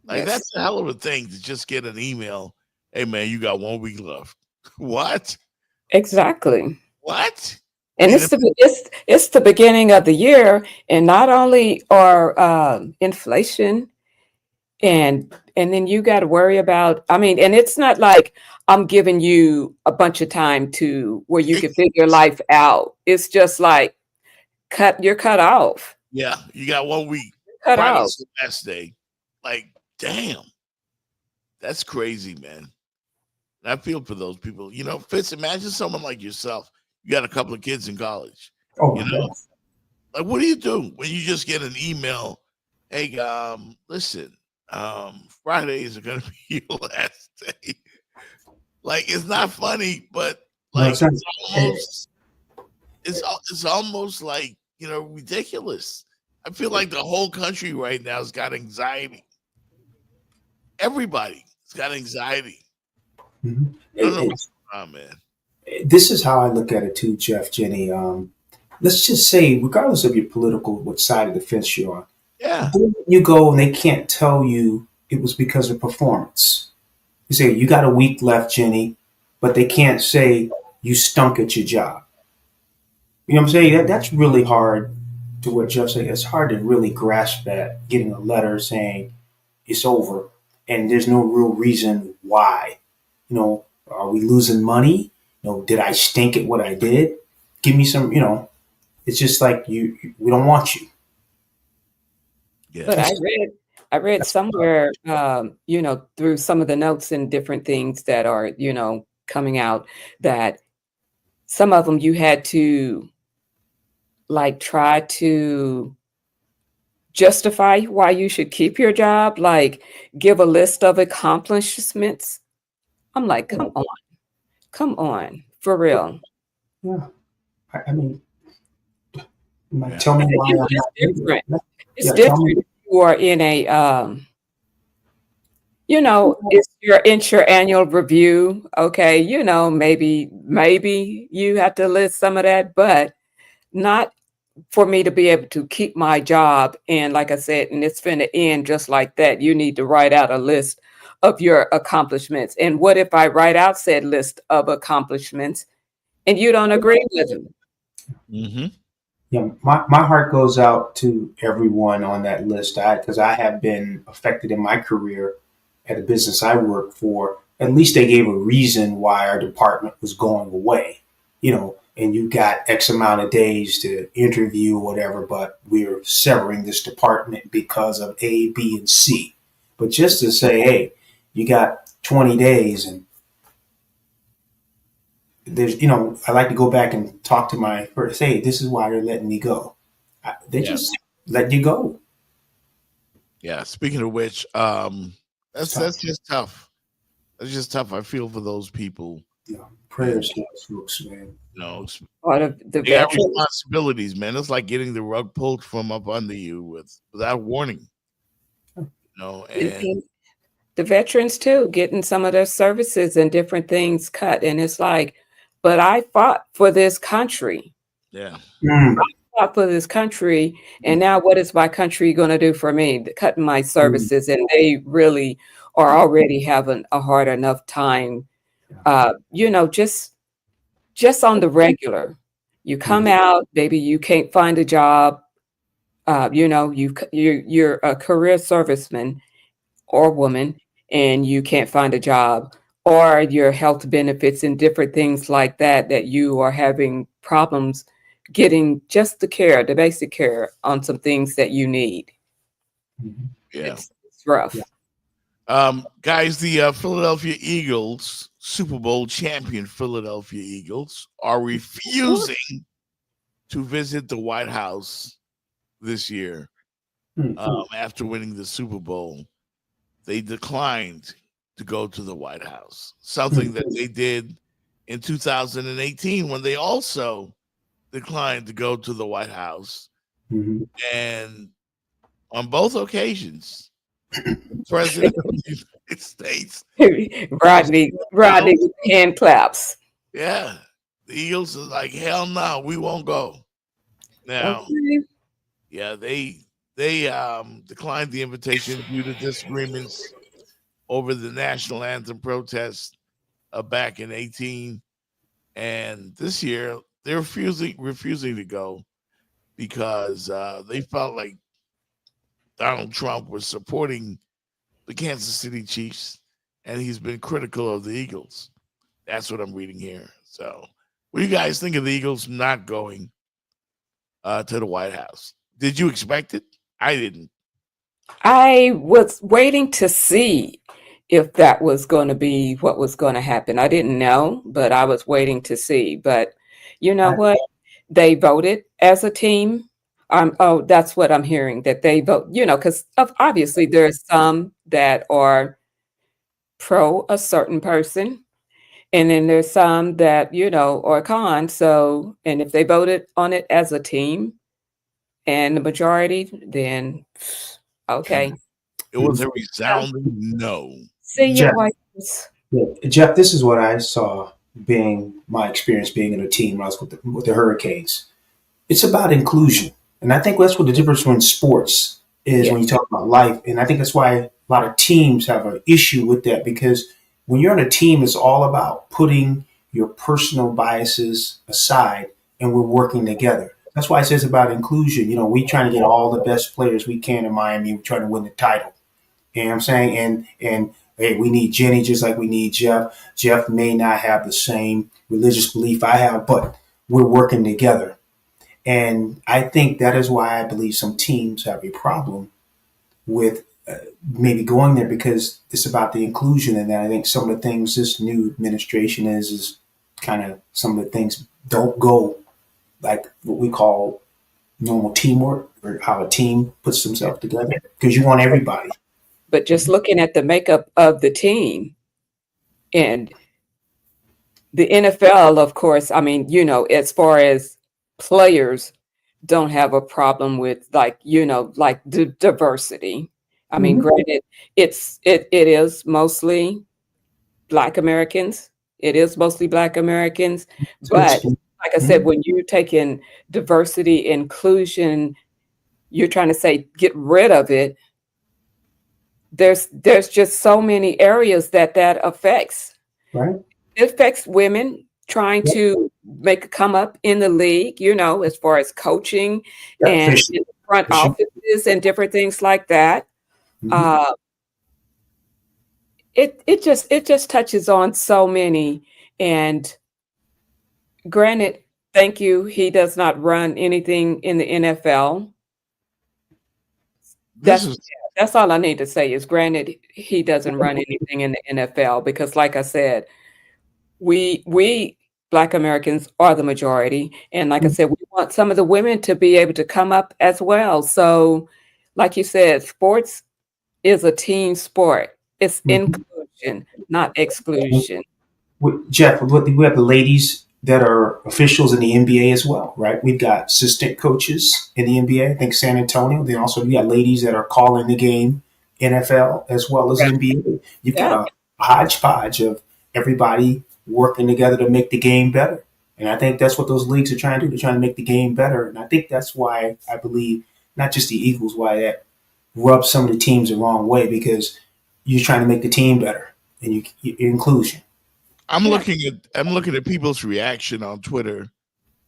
Like Yes. that's a hell of a thing to just get an email. Hey man, you got 1 week left. What? Exactly. What? And And it's the beginning of the year, and not only are inflation and then you got to worry about. I mean, and it's not like I'm giving you a bunch of time to where you can figure life out. It's just like you're cut off. yeah, you got 1 week. Cut Friday's off. the last day. Like, damn, that's crazy, man. And I feel for those people. You know, Fitz, imagine someone like yourself. You got a couple of kids in college. Oh, You my know, God. like what do you do when you just get an email? Hey, listen, Fridays are gonna be your last day. Like it's not funny, but No, like it's not. it's almost like ridiculous. I feel like the whole country right now has got anxiety. Everybody's got anxiety. Mhm. I don't know It- what's going on, man. this is how I look at it too, Jeff, Jenny. Let's just say, regardless of your political, what side of the fence you're on, Yeah, then you go and they can't tell you it was because of performance. You say you got a week left, Jenny, but they can't say you stunk at your job. You know what I'm saying? That's really hard to what Jeff said. It's hard to really grasp that, getting a letter saying it's over and there's no real reason why. Are we losing money? Did I stink at what I did? Give me some, it's just like we don't want you. But yeah, I read somewhere, through some of the notes and different things that are, coming out, that some of them you had to like try to justify why you should keep your job, like give a list of accomplishments. I'm like, come on, for real. Yeah. I mean, Yeah. tell me why I'm It's not doing different. it. It's Yeah, tell me. different if you are in a it's your annual review. Okay, maybe you have to list some of that, but not for me to be able to keep my job. And like I said, and it's finna end just like that. You need to write out a list of your accomplishments. And what if I write out said list of accomplishments and you don't agree with them? Mm-hmm. Yeah, my heart goes out to everyone on that list. Because I have been affected in my career at the business I work for. At least they gave a reason why our department was going away. And you got X amount of days to interview or whatever, but we're severing this department because of A, B, and C. But just to say, hey, you got 20 days and there's, I like to go back and talk to my first, hey, this is why they're letting me go. They Yeah. just let you go. Yeah. Speaking of which, that's just tough. That's just tough. I feel for those people. Yeah. Prayers to those folks, man. Part of the They got veterans. responsibilities, man. It's like getting the rug pulled from up under you without warning. And And the veterans too, getting some of their services and different things cut. And it's like, but I fought for this country. yeah, Fought for this country, and now what is my country going to do for me? Cutting my services, and they really are already having a hard enough time. Just on the regular. You come out, baby, you can't find a job. You're a career serviceman or woman, and you can't find a job, or your health benefits and different things like that you are having problems getting just the basic care on some things that you need. yeah. It's rough. Guys, the Philadelphia Eagles, Super Bowl champion Philadelphia Eagles, are refusing to visit the White House this year after winning the Super Bowl. They declined to go to the White House, something that they did in 2018 when they also declined to go to the White House. Mm-hmm. And on both occasions, President of the United States. Rodney with hand claps. Yeah. The Eagles is like, hell no, we won't go. Now, Okay. yeah, they declined the invitation due to disagreements over the national anthem protest back in 18. And this year they're refusing to go because they felt like Donald Trump was supporting the Kansas City Chiefs, and he's been critical of the Eagles. That's what I'm reading here. So, what do you guys think of the Eagles not going to the White House? Did you expect it? I didn't. I was waiting to see if that was going to be what was going to happen. I didn't know, but I was waiting to see. But you know what? They voted as a team. Oh, that's what I'm hearing, that they vote, because obviously there's some that are pro a certain person, and then there's some that, are con. So, and if they voted on it as a team and the majority, then okay. It was a resounding no. See you, Jeff. White. Yeah, Jeff, this is what I saw being my experience being in a team when I was with the Hurricanes. It's about inclusion. And I think that's what the difference in sports is when you talk about life. And I think that's why a lot of teams have an issue with that, because when you're on a team, it's all about putting your personal biases aside and we're working together. That's why it says about inclusion. We trying to get all the best players we can in Miami. We're trying to win the title. You know what I'm saying? And hey, we need Jenny just like we need Jeff. Jeff may not have the same religious belief I have, but we're working together. And I think that is why I believe some teams have a problem with maybe going there, because it's about the inclusion. And I think some of the things this new administration is kind of some of the things don't go like what we call normal teamwork, or how a team puts themselves together, because you want everybody. But just looking at the makeup of the team and the NFL, of course, I mean, as far as players don't have a problem with like the diversity. I mean, granted, it is mostly Black Americans. It is mostly Black Americans. But like I said, when you take in diversity, inclusion, you're trying to say get rid of it. There's just so many areas that affects. Right. It affects women trying to come up in the league, as far as coaching and in the front offices and different things like that. It just touches on so many. And granted, thank you, he does not run anything in the NFL. That's all I need to say is, granted, he doesn't run anything in the NFL, because like I said, we Black Americans are the majority. And like I said, we want some of the women to be able to come up as well. So like you said, sports is a team sport. It's inclusion, not exclusion. Jeff, we have the ladies that are officials in the NBA as well, right? We've got assistant coaches in the NBA, I think San Antonio. Then also we got ladies that are calling the game, NFL as well as NBA. You've got a hodgepodge of everybody working together to make the game better. And I think that's what those leagues are trying to do. They're trying to make the game better. And I think that's why I believe, not just the Eagles, why that rubs some of the teams the wrong way, because you're trying to make the team better and inclusion. I'm looking at people's reaction on Twitter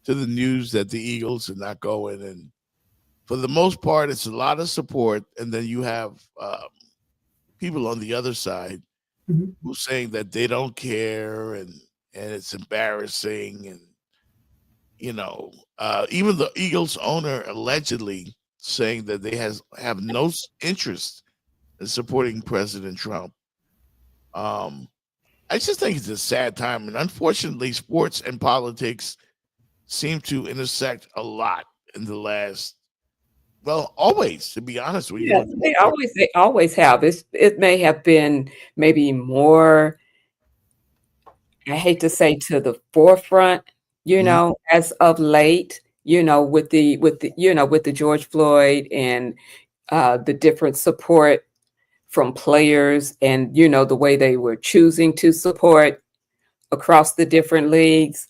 to the news that the Eagles are not going, and for the most part, it's a lot of support. And then you have people on the other side who's saying that they don't care and it's embarrassing, and even the Eagles owner allegedly saying that they have no interest in supporting President Trump. I just think it's a sad time, and unfortunately, sports and politics seem to intersect a lot in the last, always, to be honest with you. Yes, they always have. It may have been maybe more, I hate to say, to the forefront, as of late, with the George Floyd and the different support from players and, you know, the way they were choosing to support across the different leagues.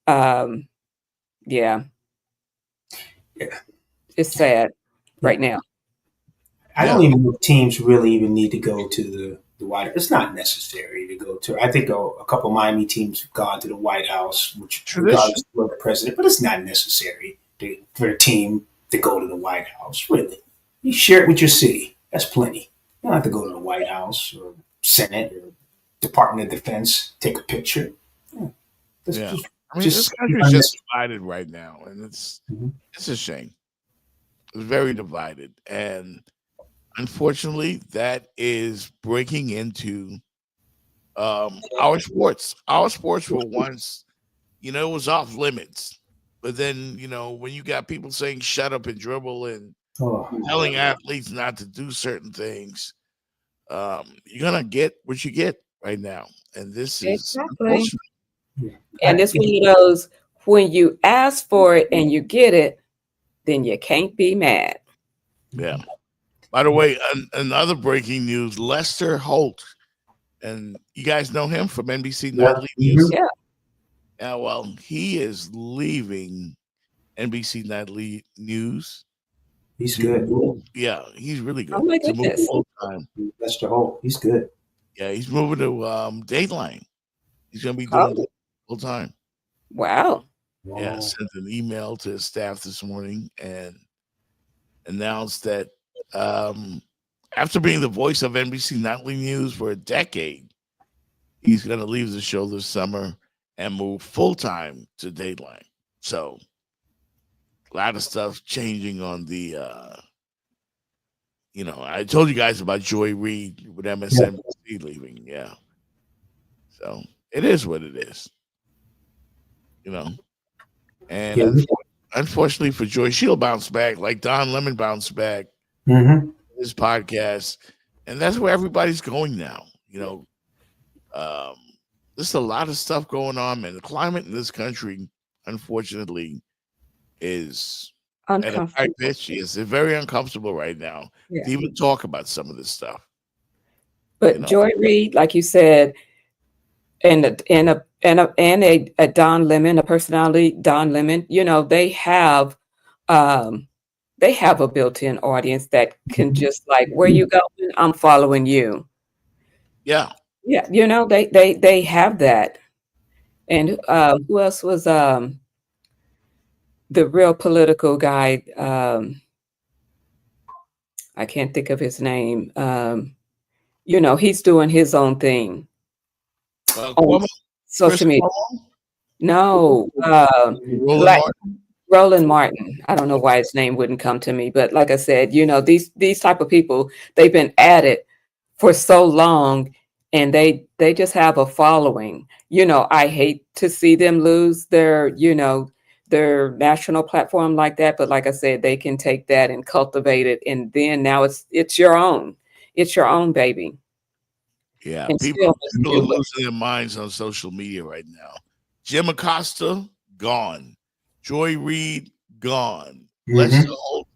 Yeah. It's sad right now. I don't even know if teams really even need to go to the White House. It's not necessary to go to. I think a couple of Miami teams have gone to the White House, which regardless of the president, but it's not necessary for a team to go to the White House. Really, you share it with your city. That's plenty. You don't have to go to the White House or Senate or Department of Defense. Take a picture. Yeah. I mean, this country's just divided right now, and it's a shame. It's very divided, and unfortunately, that is breaking into our sports. Our sports were once, you know, it was off limits, but then, you know, when you got people saying "shut up and dribble" and telling athletes not to do certain things, you're gonna get what you get right now, and this is unfortunate. And it's one of those, when you ask for it and you get it, then you can't be mad. Yeah. By the way, another breaking news: Lester Holt, and you guys know him from NBC Nightly News. Yeah. Yeah. Well, he is leaving NBC Nightly News. He's good. Yeah, he's really good. Oh my goodness. Lester Holt, he's good. Yeah, he's moving to Dateline. He's going to be doing it full time. Wow. Yeah, sent an email to his staff this morning and announced that after being the voice of NBC Nightly News for a decade, he's going to leave the show this summer and move full time to Dateline. So, a lot of stuff changing on the. You know, I told you guys about Joy Reid with MSNBC leaving. Yeah, so it is what it is. You know, and unfortunately for Joy, she'll bounce back like Don Lemon bounced back. His podcast, and that's where everybody's going now. You know, there's a lot of stuff going on, and the climate in this country, unfortunately, is at a high pitch. It's very uncomfortable right now to even talk about some of this stuff. But you know? Joy Reid, like you said, and a Don Lemon, a personality, Don Lemon, you know, they have a built-in audience that can just like, where you going? I'm following you. Yeah. Yeah. You know, they have that. And who else was the real political guy? I can't think of his name. You know, he's doing his own thing on social media. No, Roland Martin. I don't know why his name wouldn't come to me, but like I said, you know, these type of people, they've been at it for so long, and they just have a following. You know, I hate to see them lose their, you know, their national platform like that, but like I said, they can take that and cultivate it, and then now it's your own. It's your own baby. Yeah, people are losing their minds on social media right now. Jim Acosta, gone. Joy Reid, gone. Lester Holt,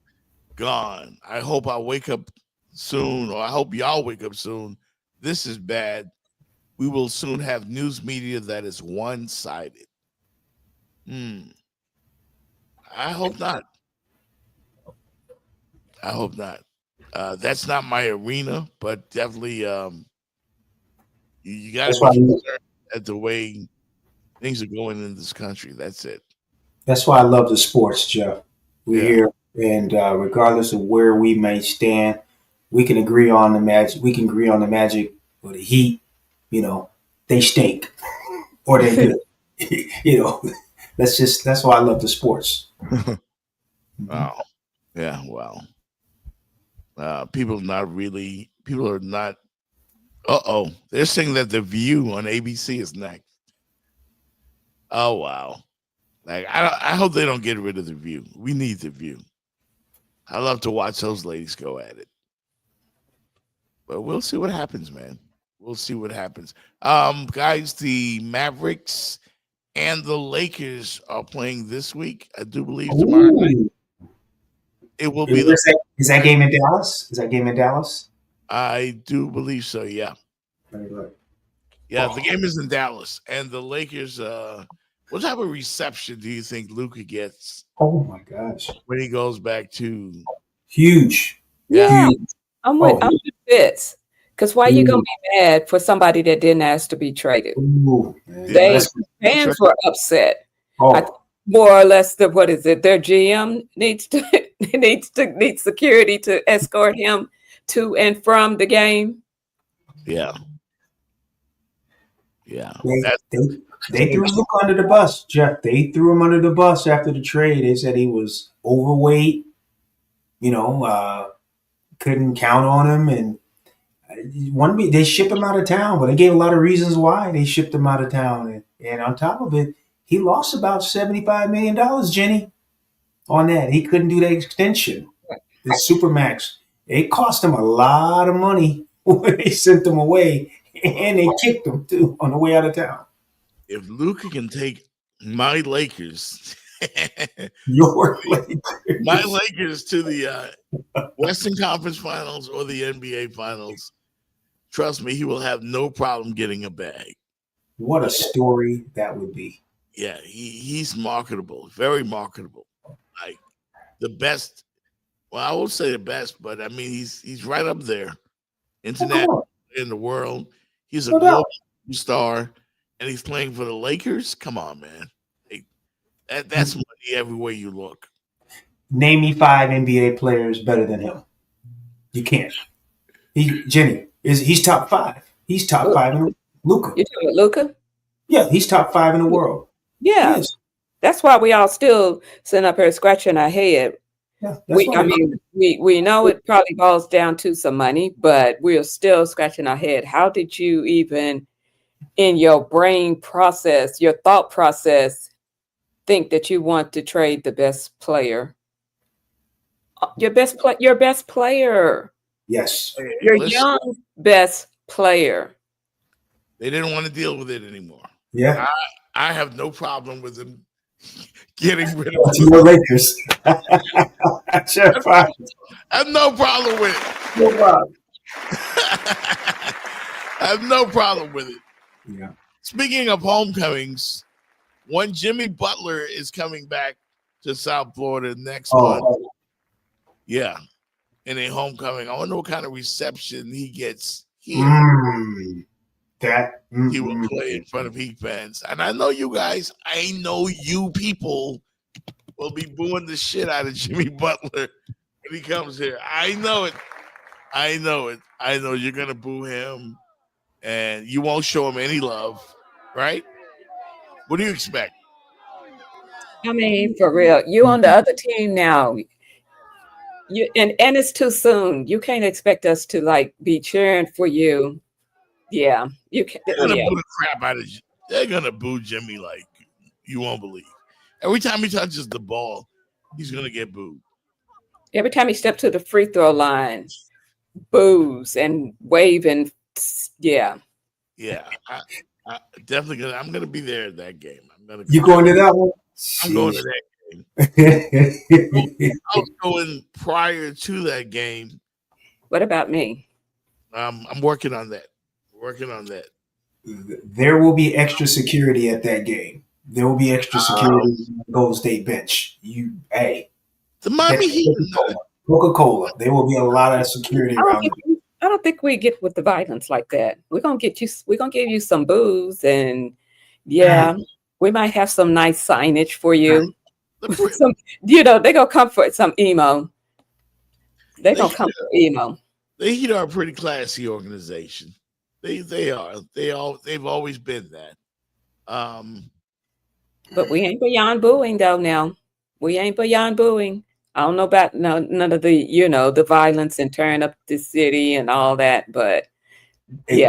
gone. I hope I wake up soon, or I hope y'all wake up soon. This is bad. We will soon have news media that is one-sided. I hope not. I hope not. That's not my arena, but definitely you got to be concerned at the way things are going in this country. That's it. That's why I love the sports, Jeff. We're here, and regardless of where we may stand, we can agree on the Magic. We can agree on the Magic or the Heat. You know, they stink or they're good. You know, that's why I love the sports. Wow. Yeah. Wow. People are not. They're saying that The View on ABC is next. Oh wow. Like I hope they don't get rid of The View. We need The View. I love to watch those ladies go at it. But we'll see what happens, man. We'll see what happens. Guys, the Mavericks and the Lakers are playing this week. I do believe tomorrow night. It will be is that game in Dallas? Is that game in Dallas? I do believe so. Yeah. Yeah. The game is in Dallas, and the Lakers. What type of reception do you think Luka gets? Oh my gosh, when he goes back to huge. Yeah, Huge. I'm with Fitz. Because why you gonna be mad for somebody that didn't ask to be traded? Ooh, Fans were upset. Oh. More or less, their GM needs security to escort him to and from the game. Yeah. Yeah. They threw Luka under the bus, Jeff. They threw him under the bus after the trade. They said he was overweight, couldn't count on him. And they shipped him out of town, but they gave a lot of reasons why they shipped him out of town. And on top of it, he lost about $75 million, Jenny, on that. He couldn't do the extension, the Supermax. It cost him a lot of money when they sent him away, and they kicked him, too, on the way out of town. If Luka can take my Lakers, your Lakers, my Lakers to the Western Conference Finals or the NBA Finals, trust me, he will have no problem getting a bag. What a story that would be. Yeah, he's marketable, very marketable. Like the best. Well, I won't say the best, but I mean he's right up there, international in the world. He's a global star. And he's playing for the Lakers. Come on, man. That's money everywhere you look. Name me 5 NBA players better than him. You can't. He's top 5. He's top 5 in Luka. You talking about Luka? Yeah, he's top 5 in the world. Yeah, that's why we all still sitting up here scratching our head. Yeah, we know it probably boils down to some money, but we're still scratching our head. How did you even, in your brain process, your thought process, think that you want to trade the best player? Your best player. Yes. Your young best player. They didn't want to deal with it anymore. Yeah. I have no problem with them getting rid of your Lakers. I have no problem with it. No problem. I have no problem with it. Yeah. Speaking of homecomings, one Jimmy Butler is coming back to South Florida next month. Yeah. In a homecoming. I wonder what kind of reception he gets here. He will play in front of Heat fans. And I know you guys, I know you people will be booing the shit out of Jimmy Butler when he comes here. I know it. I know it. I know you're going to boo him and you won't show him any love, right? What do you expect? I mean, for real, you on the other team now. And it's too soon. You can't expect us to like be cheering for you. Yeah, you can. They're gonna boo the crap out of you. They're gonna boo Jimmy like you won't believe. Every time he touches the ball, he's gonna get booed. Every time he steps to the free throw line, boos and waving. Yeah. Yeah, I definitely I'm gonna be there at that game. You going to that one? I'm going to that game. I was going prior to that game. What about me? I'm working on that. There will be extra security at that game. There will be extra security on the Golden State bench. The Miami Heat, Coca-Cola. There will be a lot of security around. I don't think we get with the violence like that. We're gonna give you some booze, and we might have some nice signage for you. Some, they're gonna come for some emo. They're gonna come for emo. The Heat are a pretty classy organization. They are. They've always been that. But we ain't beyond booing though. Now we ain't beyond booing. I don't know about none of the the violence and tearing up the city and all that. But we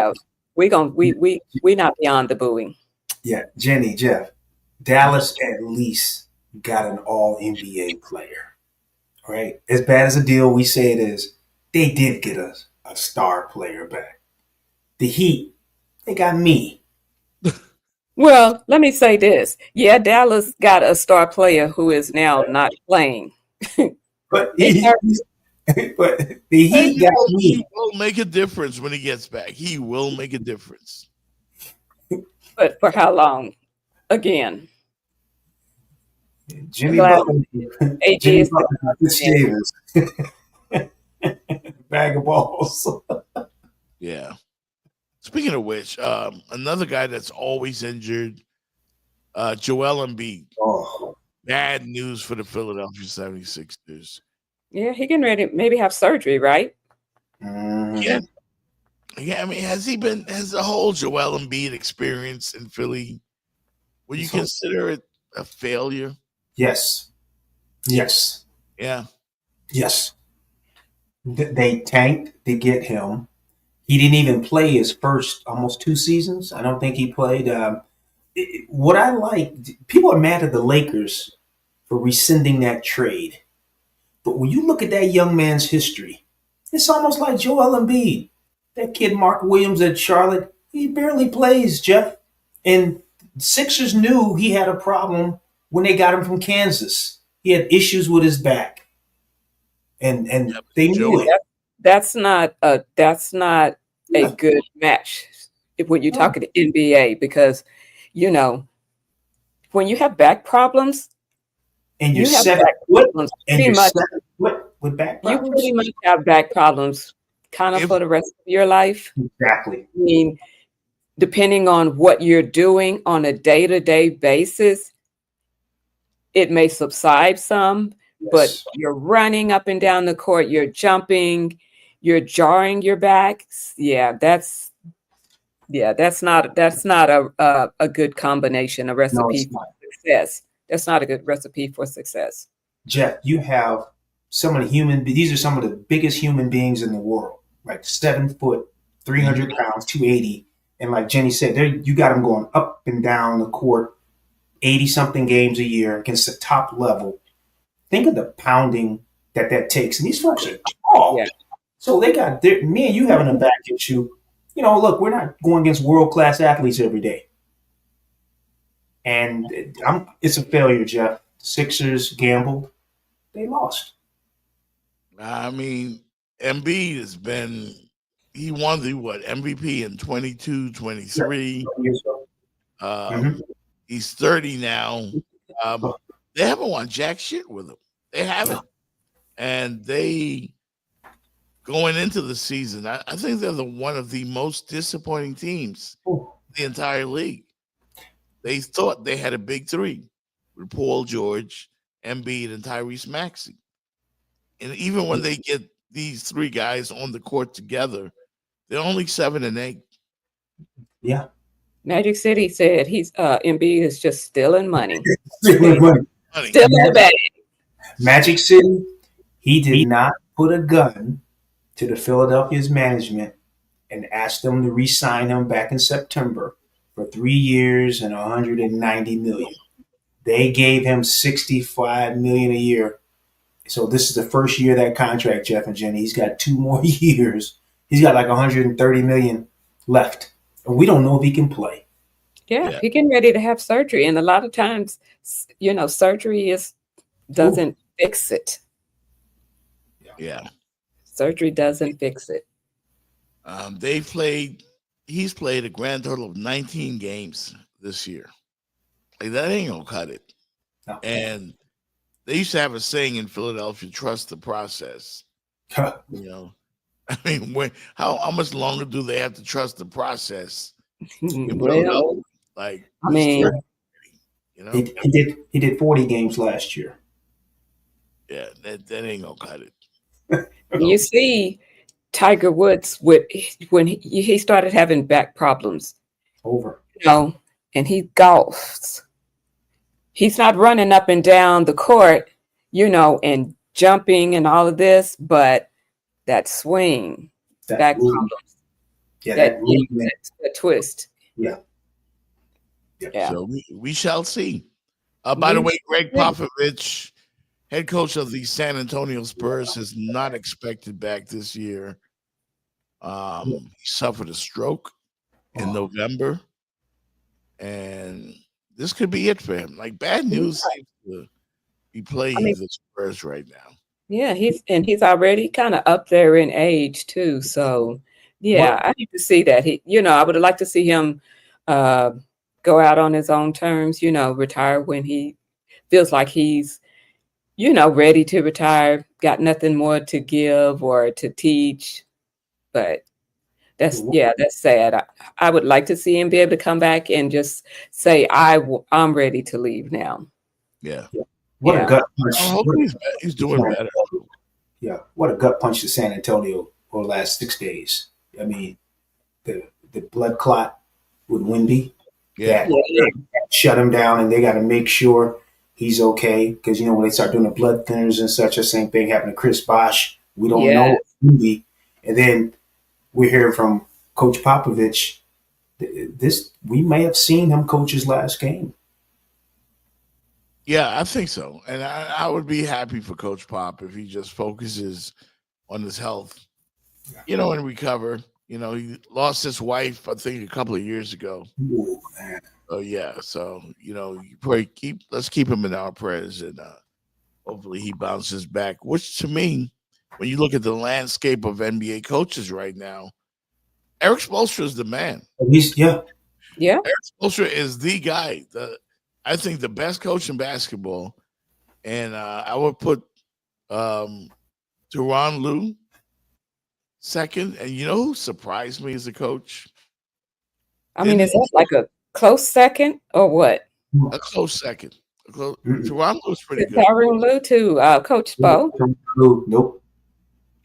not beyond the booing. Yeah, Jenny, Jeff, Dallas at least got an All NBA player, right? As bad as a deal we say it is, they did get a star player back. The Heat, they got me. Well, let me say this. Yeah, Dallas got a star player who is now not playing. But But the Heat got He me. will make a difference when he gets back. He will make a difference. But for how long? Again, Jimmy glad Butler. AD Jimmy is Butler got the Shavers. Bag of balls. Yeah. Speaking of which, another guy that's always injured, Joel Embiid. Oh, Bad news for the Philadelphia 76ers. yeah, he getting ready to maybe have surgery, right? Yeah. Yeah, I mean, has the whole Joel Embiid experience in Philly, would you consider it a failure? yes. Yes. Yeah. Yes. They tanked to get him. He didn't even play his first almost 2 seasons. I don't think he played. What I like, people are mad at the Lakers for rescinding that trade. But when you look at that young man's history, it's almost like Joel Embiid. That kid Mark Williams at Charlotte, he barely plays, Jeff. And Sixers knew he had a problem when they got him from Kansas. He had issues with his back. And they knew it. That's not a good match when you're talking to NBA, because when you have back problems and you're you have 7 back foot, problems and pretty you're much 7 foot with back you problems. pretty much have back problems kind of for the rest of your life. Exactly. I mean, depending on what you're doing on a day-to-day basis, it may subside some, but you're running up and down the court, you're jumping, you're jarring your back. Yeah, that's not a good combination, a recipe for success. That's not a good recipe for success. Jeff, you have these are some of the biggest human beings in the world, like 7 foot, 300 pounds, 280. And like Jenny said, you got them going up and down the court 80 something games a year against the top level. Think of the pounding that takes. And these folks are tall. Yeah. So they got me and you having a back issue. Look, we're not going against world-class athletes every day. And it's a failure, Jeff. The Sixers gambled. They lost. I mean, Embiid he won the MVP in 22, 23. He's 30 now. They haven't won jack shit with him. They haven't. And going into the season, I think they're one of the most disappointing teams in the entire league. They thought they had a big three with Paul George, Embiid, and Tyrese Maxey. And even when they get these three guys on the court together, they're only 7-8. Yeah. Magic City said Embiid is just stealing money. Stealing the bag. Magic City, he did not put a gun to the Philadelphia's management and ask them to re-sign him back in September for 3 years and $190 million. They gave him $65 million a year. So this is the first year of that contract, Jeff and Jenny. He's got 2 more years. He's got like $130 million left. And we don't know if he can play. Yeah, he's getting ready to have surgery. And a lot of times, surgery doesn't fix it. Yeah. Surgery doesn't fix it. He's played a grand total of 19 games this year. Like, that ain't gonna cut it. No. And they used to have a saying in Philadelphia, trust the process. I mean, how much longer do they have to trust the process? Well, like, I mean, he did 40 games last year. Yeah, that ain't gonna cut it. You see Tiger Woods when he started having back problems. And he golfs. He's not running up and down the court, and jumping and all of this, but that swing, back problems. Yeah, that twist. Yeah. So we shall see. By the way, Greg Popovich, head coach of the San Antonio Spurs, is not expected back this year. He suffered a stroke in November, and this could be it for him. Like, bad news seems to be playing the Spurs right now. Yeah, he's already kind of up there in age too. So What yeah, I need to see that. I would like to see him uh go out on his own terms, retire when he feels like he's, ready to retire, got nothing more to give or to teach. But that's sad. I would like to see him be able to come back and just say, I'm ready to leave now. Yeah. what a Yeah. gut punch! I hope he's doing better. Yeah, what a gut punch to San Antonio over the last 6 days. I mean, the blood clot with Wimby Yeah. that shut him down, and they got to make sure he's okay because when they start doing the blood thinners and such, the same thing happened to Chris Bosh. We don't Yeah. know Wimby, and then we hear from Coach Popovich. This we may have seen him coach his last game. Yeah, I think so. And I would be happy for Coach Pop if he just focuses on his health, and recover. He lost his wife, I think, a couple of years ago. Ooh, man. Oh yeah. So, you pray let's keep him in our prayers, and hopefully he bounces back. Which to me, when you look at the landscape of NBA coaches right now, Eric Spoelstra is the man. Yeah. Eric Spoelstra is the guy. I think the best coach in basketball, and I would put Tyronn Lue second. And you know who surprised me as a coach? I mean, is that like a close second or what? A close second. Tyronn Lue's pretty good. Tyronn Lue to Coach Spo? Nope.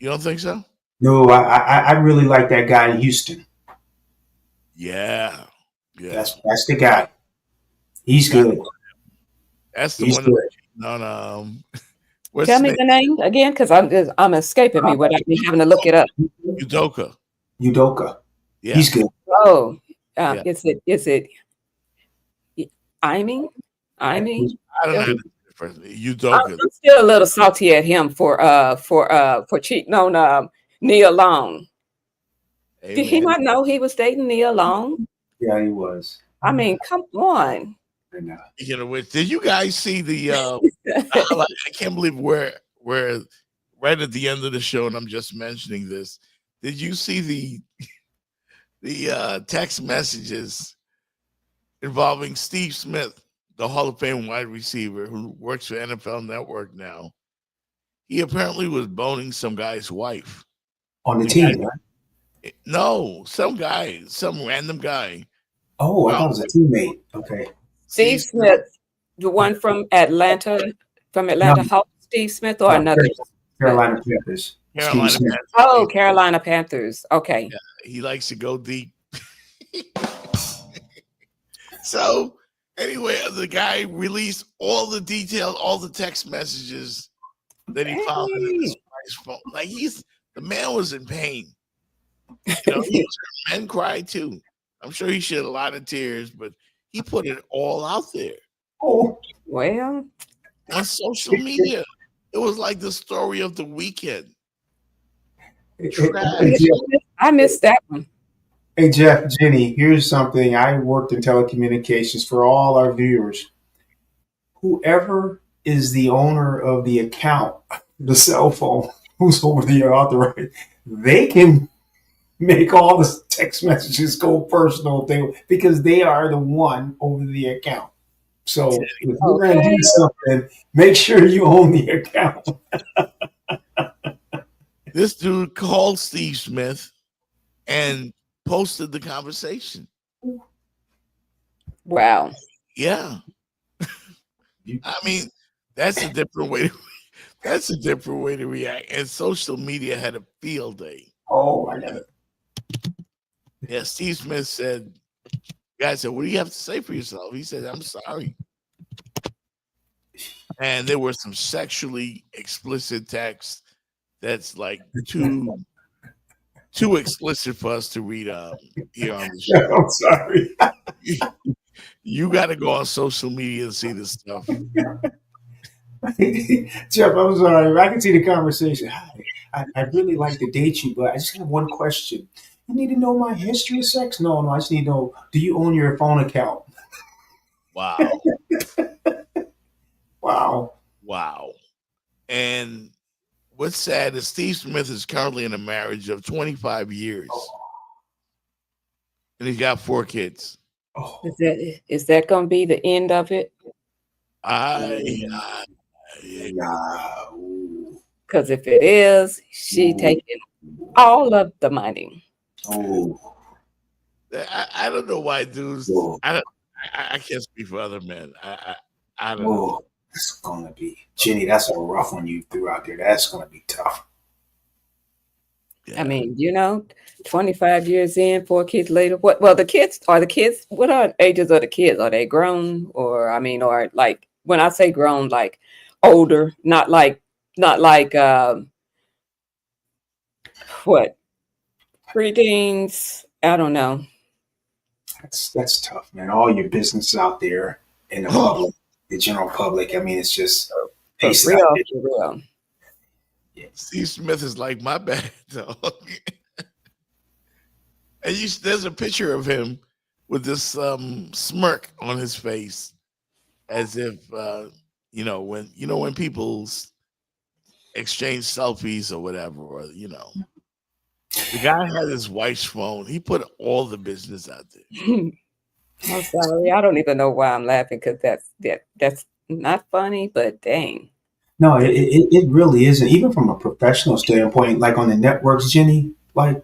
You don't think so? No, I really like that guy in Houston. Yeah. That's the guy. He's good. That's the He's one good. on Tell me the name again, because I'm escaping me without me having to look it up. Udoka. Yeah. He's good. Oh, Yeah. is it Iming? I don't know the difference. Udoka. I'm still a little salty at him for cheating on Nia Long. Hey, Did he man. not know he was dating Nia Long? Yeah, he was. I mean, come on. Did you guys see the? I can't believe we're right at the end of the show, and I'm just mentioning this. Did you see the text messages involving Steve Smith, the Hall of Fame wide receiver who works for NFL Network now? He apparently was boning some guy's wife on the team, right? No, some random guy. Oh, I thought it was a teammate. Okay. Steve Smith, the one from Atlanta Hawks, Steve Smith, or another? Carolina Panthers. Carolina Panthers. Oh, Carolina Panthers. Okay. Yeah, he likes to go deep. So, anyway, the guy released all the details, all the text messages that he found in his wife's phone. Like the man was in pain. Men cry too. I'm sure he shed a lot of tears, but he put it all out there. Oh, well, on social media, it was like the story of the weekend. I missed that one. Hey, Jeff, Jenny, here's something. I worked in telecommunications for all our viewers. Whoever is the owner of the account, the cell phone, who's over the authorized, they can make all the text messages go personal because they are the one over the account. So if you're going to do something, make sure you own the account. This dude called Steve Smith and posted the conversation. Wow. Yeah. I mean, that's a different way to react. And social media had a field day. Oh my God. Yeah, Steve Smith said, guy said, what do you have to say for yourself? He said, I'm sorry. And there were some sexually explicit texts that's like too explicit for us to read here on the show. I'm sorry. You got to go on social media and see this stuff. Jeff, I'm sorry. I can see the conversation. I really like to date you, but I just have one question. You need to know my history of sex? No, I just need to know, do you own your phone account? Wow. Wow. Wow. And what's sad is Steve Smith is currently in a marriage of 25 years, and he's got 4 kids. Oh, Is that going to be the end of it? nah. Ooh. Because if it is, she taking all of the money. Oh, I don't know why dudes. oh, I can't speak for other men. I don't know. oh. It's gonna be Jenny. That's a rough one you threw out there. That's gonna be tough. I mean, 25 years in, 4 kids later. What? Well, the kids. What are ages of the kids? Are they grown, or or like when I say grown, like older, not like what preteens? I don't know. That's tough, man. All your business out there in the public, the general public. I mean, it's just For face it out there. real. Steve Smith is like my bad dog. And there's a picture of him with this smirk on his face, as if when people exchange selfies or whatever, or the guy had his wife's phone. He put all the business out there. I'm sorry. I don't even know why I'm laughing because that's not funny, but dang. No, it really isn't. Even from a professional standpoint, like on the networks, Jenny, like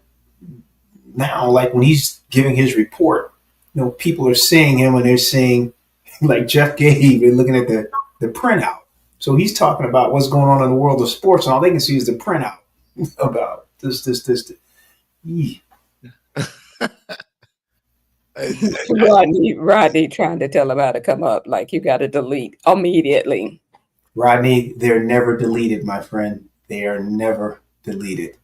now, like when he's giving his report, people are seeing him and they're seeing like Jeff Gabe and looking at the printout. So he's talking about what's going on in the world of sports, and all they can see is the printout about this. Eeh. Rodney trying to tell him how to come up. Like you got to delete immediately. Rodney, they're never deleted, my friend. They are never deleted.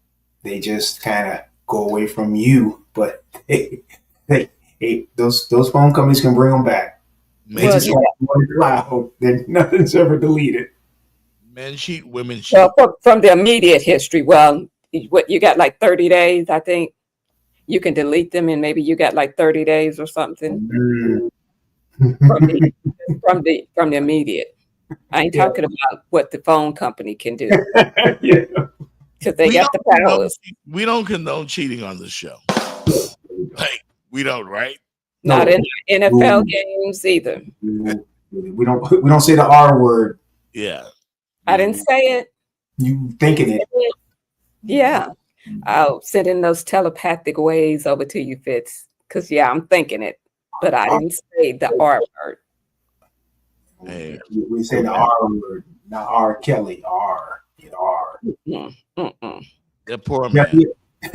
They just kind of go away from you, but those phone companies can bring them back. They just like one cloud. Then nothing's ever deleted. Men cheat, women cheat. Well, from the immediate history, what you got like 30 days, I think. You can delete them, and maybe you got like 30 days or something from the immediate. I ain't talking about what the phone company can do. Because they got the powers. We don't condone cheating on the show. Like we don't, right? Not in NFL games either. We don't say the R word. Yeah. I didn't say it. You thinking it? Yeah. I'll send in those telepathic waves over to you, Fitz. Because I'm thinking it, but I didn't say the R word. Hey. We say the R word, not R. Kelly. R. R. That poor man.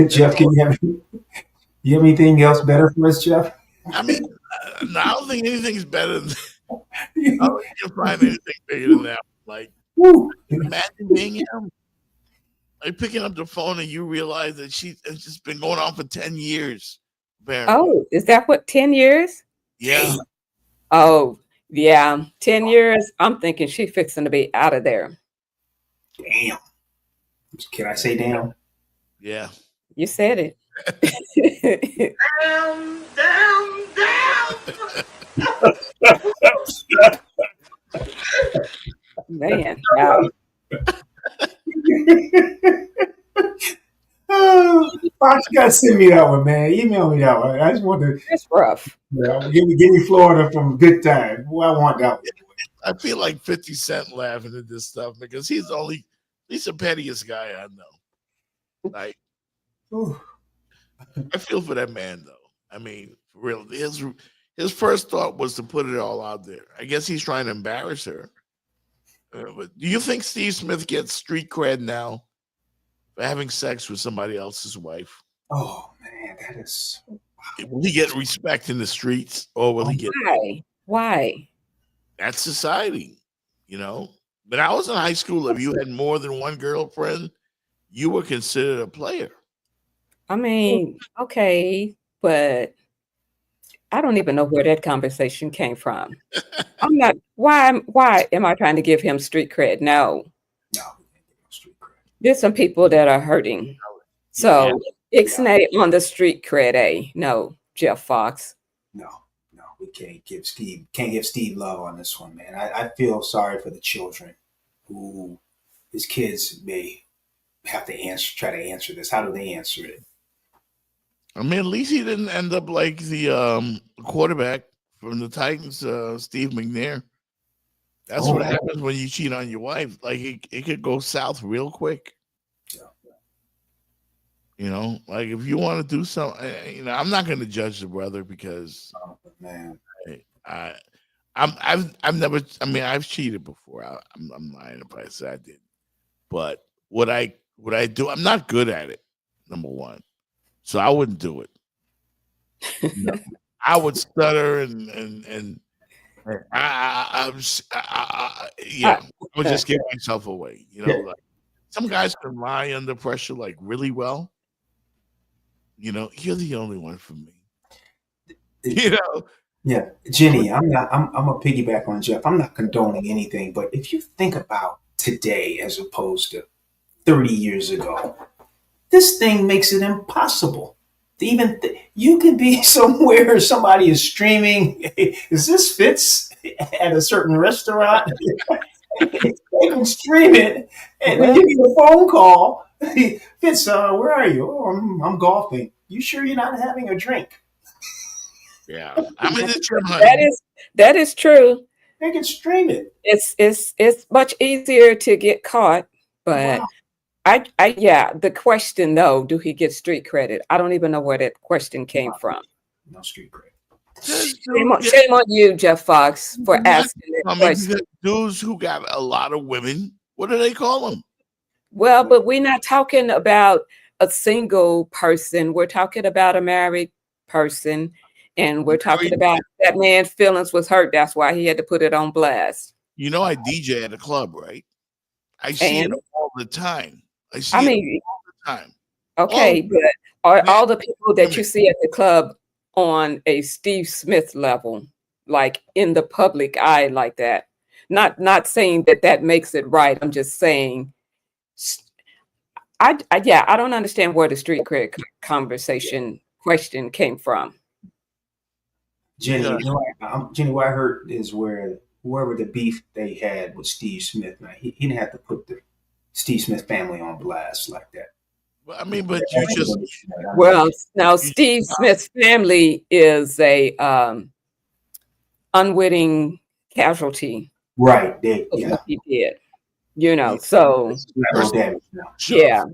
Jeff, can you have anything else better for us, Jeff? I mean, I don't think anything's better than I don't think you'll find anything bigger than that. Like, imagine being him. Like picking up the phone and you realize that it's just been going on for 10 years. Apparently. Oh, is that what, 10 years? Yeah. Oh, yeah. 10 years. I'm thinking she's fixing to be out of there. Damn. Can I say damn? Yeah. You said it. Damn. Man. Wow. Fox, you gotta send me that one, man. Email me that one. I just want to. It's rough. Give me Florida from Good Time. Boy, I want that one. I feel like 50 Cent laughing at this stuff because he's the pettiest guy I know. Like, I feel for that man though. I mean, for real. His first thought was to put it all out there. I guess he's trying to embarrass her. But do you think Steve Smith gets street cred now for having sex with somebody else's wife? Oh man, that is. Will he get respect in the streets, or will he get? Why? That's society, When I was in high school, if you had more than one girlfriend, you were considered a player. I mean, okay, but I don't even know where that conversation came from. I'm not. Why am I trying to give him street cred? No. There's some people that are hurting. So Ixnay on the street cred, no, Jeff Fox. No, we can't give Steve love on this one, man. I feel sorry for the children who his kids may have to try to answer this? How do they answer it? I mean, at least he didn't end up like the quarterback from the Titans, Steve McNair. That's what happens when you cheat on your wife. Like it could go south real quick. You know, like if you want to do something, you know, I'm not going to judge the brother because, man, I've never. I mean, I've cheated before. I'm lying if I say I did. But what I do, I'm not good at it. Number one, so I wouldn't do it. I would stutter and I would just give myself away. You know, like some guys can lie under pressure like really well. You know, you're the only one for me. You know. Yeah, Jenny, I'm a piggyback on Jeff. I'm not condoning anything, but if you think about today as opposed to 30 years ago, this thing makes it impossible to even you can be somewhere, somebody is streaming. Is this Fitz at a certain restaurant? They can stream it, and then you get a phone call. Fitz, where are you? Oh, I'm golfing. You sure you're not having a drink? Yeah, I'm in the gym. That is true. They can stream it. It's much easier to get caught, but the question though, do he get street credit? I don't even know where that question came from. No street credit. Shame on you, Jeff Fox, for asking that question. Dudes who got a lot of women, what do they call them? Well, but we're not talking about a single person. We're talking about a married person. And we're talking about that man's feelings was hurt. That's why he had to put it on blast. You know, I DJ at a club, right? I see it all the time. All the time. Okay, but are all the people that you see at the club on a Steve Smith level, like in the public eye like that? Not saying that makes it right. I'm just saying, I don't understand where the street cred conversation question came from. Jenny, Jenny, what I heard is where whoever the beef they had with Steve Smith, man, he didn't have to put the Steve Smith family on blast like that. Well, I mean, but you just now Steve Smith's family is a unwitting casualty. Right. What he did. You know, so yeah.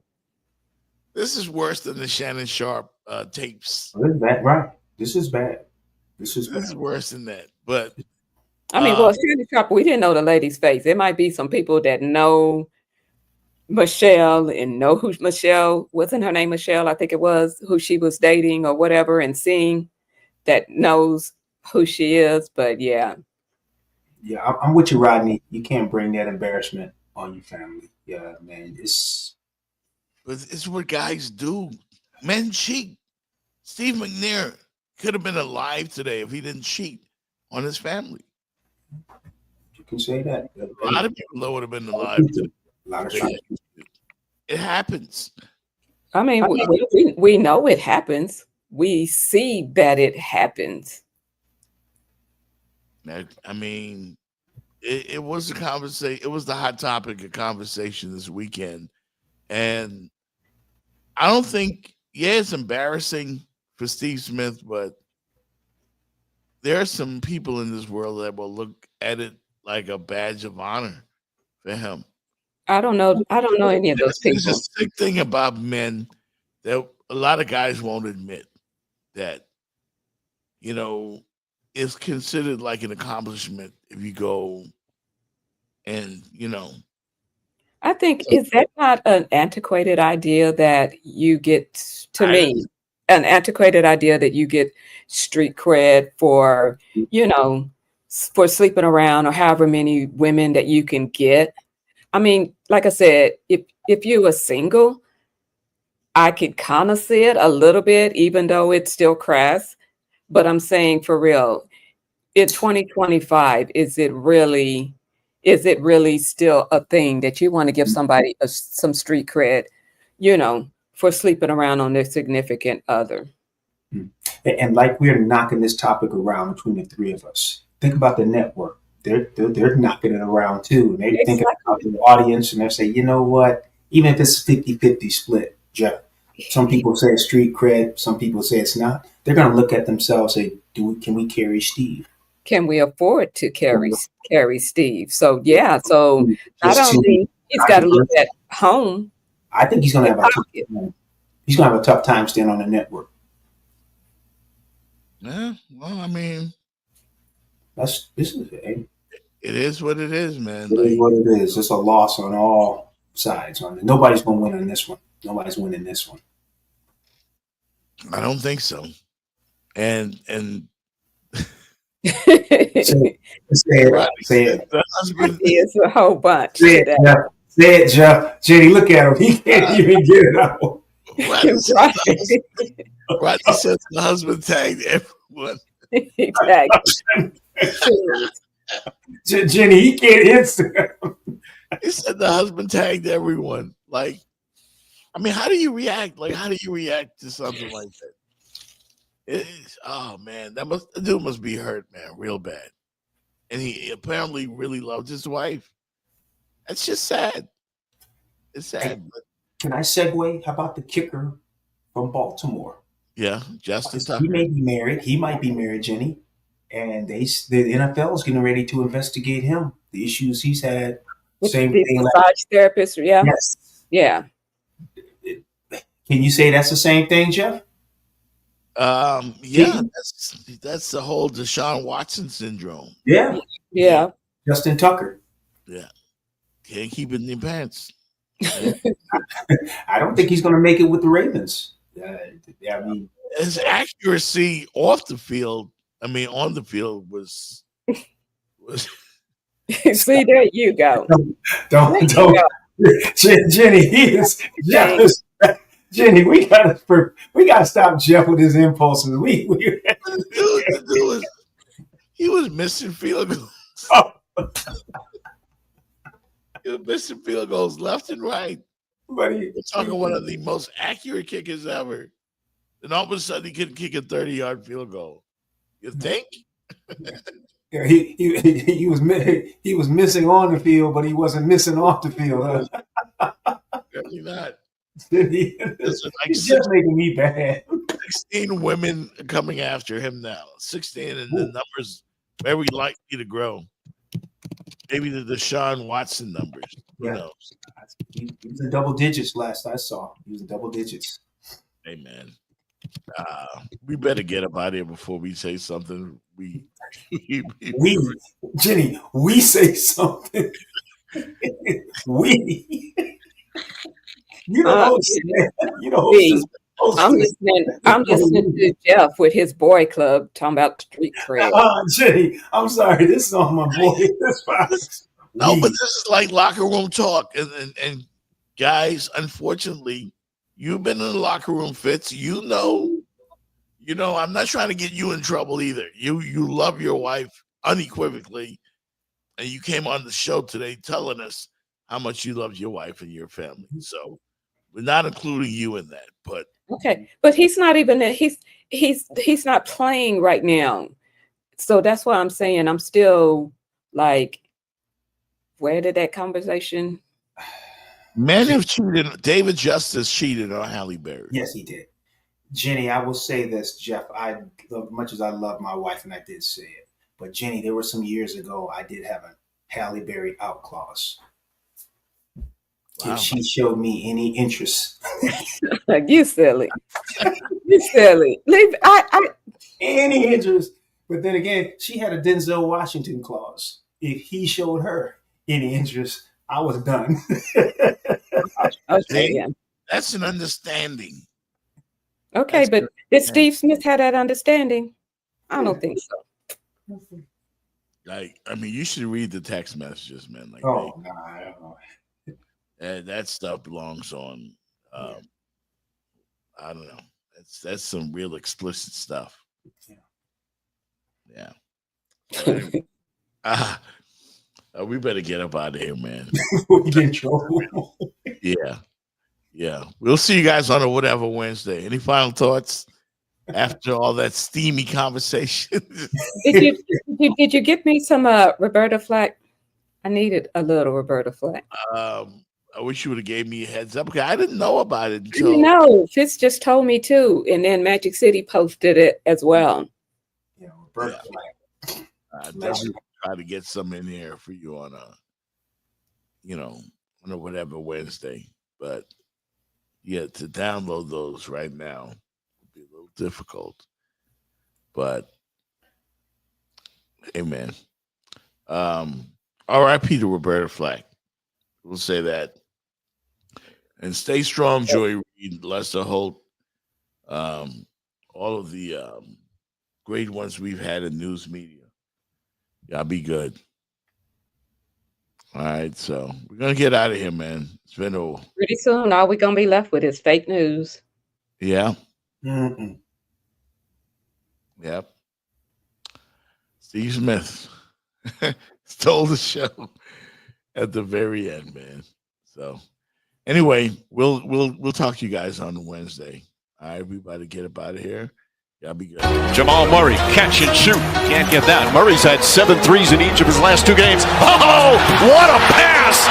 This is worse than the Shannon Sharp tapes. This is bad, right? This is bad. This is worse than that. But I mean, Shannon Sharp, we didn't know the lady's face. There might be some people that know Michelle and know who Michelle, wasn't her name Michelle? I think it was, who she was dating or whatever, and seeing that knows who she is. But yeah. Yeah, I'm with you, Rodney. You can't bring that embarrassment on your family. Yeah, man. But it's what guys do. Men cheat. Steve McNair could have been alive today if he didn't cheat on his family. You can say that. A lot of people would have been alive today. A lot of people. It happens. I mean, we know it happens. We see that it happens. I mean, it was a conversation. It was the hot topic of conversation this weekend. And I don't think, it's embarrassing for Steve Smith, but there are some people in this world that will look at it like a badge of honor for him. I don't know any of those people. There's a sick thing about men that a lot of guys won't admit that, you know, it's considered like an accomplishment if you go and, you know. I think, is that not an antiquated idea that you get, to me, an antiquated idea that you get street cred for, you know, for sleeping around or however many women that you can get? I mean, like I said, if you were single, I could kind of see it a little bit, even though it's still crass. But I'm saying, for real, in 2025, is it really still a thing that you want to give somebody some street cred, you know, for sleeping around on their significant other? And like we're knocking this topic around between the three of us. Think about the network. They're knocking it around too. And they're thinking about the audience, and they say, you know what? even if it's 50-50 split, Jeff. Some people say it's street cred. Some people say it's not. They're going to look at themselves and say, can we carry Steve? Can we afford to carry Steve? So yeah, so not only he's got to look at home. I think he's going to have a tough time staying on the network. Yeah, well, I mean, this is it. It is what it is, man. It is what it is. It's a loss on all sides. Nobody's going to win on this one. Nobody's winning this one. I don't think so. And say it. It's a whole bunch. Say it, Jeff. Jenny, look at him. He can't even get it out. Rodney says the husband tagged everyone. He tagged. Jenny, he can't answer. He said the husband tagged everyone. Like, I mean, how do you react? Like, how do you react to something like that? Oh man, the dude must be hurt, man, real bad. And he apparently really loved his wife. That's just sad. It's sad. Can I segue? How about the kicker from Baltimore? Yeah, Justin Tucker. He may be married. He might be married, Jenny. And the NFL is getting ready to investigate him. The issues he's had. Same thing. Massage therapist. Yeah. Yes. Yeah. Can you say that's the same thing, Jeff? Yeah, that's the whole Deshaun Watson syndrome. Yeah. Yeah. Justin Tucker. Yeah. Can't keep it in your pants. I don't think he's going to make it with the Ravens. I mean, his accuracy off the field, on the field was. See, there you go. Don't. Jenny, Jenny, we gotta stop Jeff with his impulses. He was missing field goals. Oh. He was missing field goals left and right. We're talking one of the most accurate kickers ever. And all of a sudden he couldn't kick a 30-yard field goal. You think? Yeah, he was missing on the field, but he wasn't missing off the field. Definitely not. He's just making me bad. 16 women coming after him now. 16, and the numbers very likely to grow. Maybe the Deshaun Watson numbers. Who knows? He was in double digits last I saw. He was in double digits. Hey, man. We better get up out of here before we say something. Jenny, we say something. We. You know, I'm listening to Jeff with his boy club talking about street cred. Jenny, I'm sorry. This is on my boy. No, but this is like locker room talk. And guys, unfortunately, you've been in the locker room, Fitz. You know, I'm not trying to get you in trouble either. You love your wife unequivocally. And you came on the show today telling us how much you love your wife and your family. So we're not including you in that, but okay. But he's not even he's not playing right now. So that's why I'm saying I'm still like, where did that conversation? Men have cheated. David Justice cheated on Halle Berry. Yes, he did. Jenny, I will say this, Jeff. Much as I love my wife, and I did say it, but Jenny, there were some years ago I did have a Halle Berry out clause. Wow. If she showed me any interest, you silly, you silly. Leave any interest. But then again, she had a Denzel Washington clause. If he showed her any interest, I was done. Okay, yeah. That's an understanding. Okay, that's but did Steve Smith have that understanding? I don't think so. Like, you should read the text messages, man. Like, no, I don't know. That stuff belongs on. I don't know. That's some real explicit stuff. Yeah. We better get up out of here, man. We get in trouble. Yeah. We'll see you guys on a whatever Wednesday. Any final thoughts after all that steamy conversation? Did you get me some Roberta Flack? I needed a little Roberta Flack. I wish you would have gave me a heads up because I didn't know about it I until didn't know. Fitz just told me too, and then Magic City posted it as well. Yeah, Roberta Yeah. Definitely try to get some in here for you on on a whatever Wednesday. But yeah, to download those right now would be a little difficult. But amen. R.I.P. to Roberta Flack. We'll say that. And stay strong, Joy Reid, Lester Holt, all of the great ones we've had in news media. Y'all be good. All right, so we're gonna get out of here, man. It's been Pretty soon, all we're gonna be left with is fake news. yeah. Mm-mm. Yep. Steve Smith stole the show at the very end, man. So anyway, we'll talk to you guys on Wednesday. All right, everybody get up out of here. Y'all be good. Jamal Murray, catch and shoot. Can't get that. Murray's had 7 threes in each of his last 2 games. Oh, what a pass!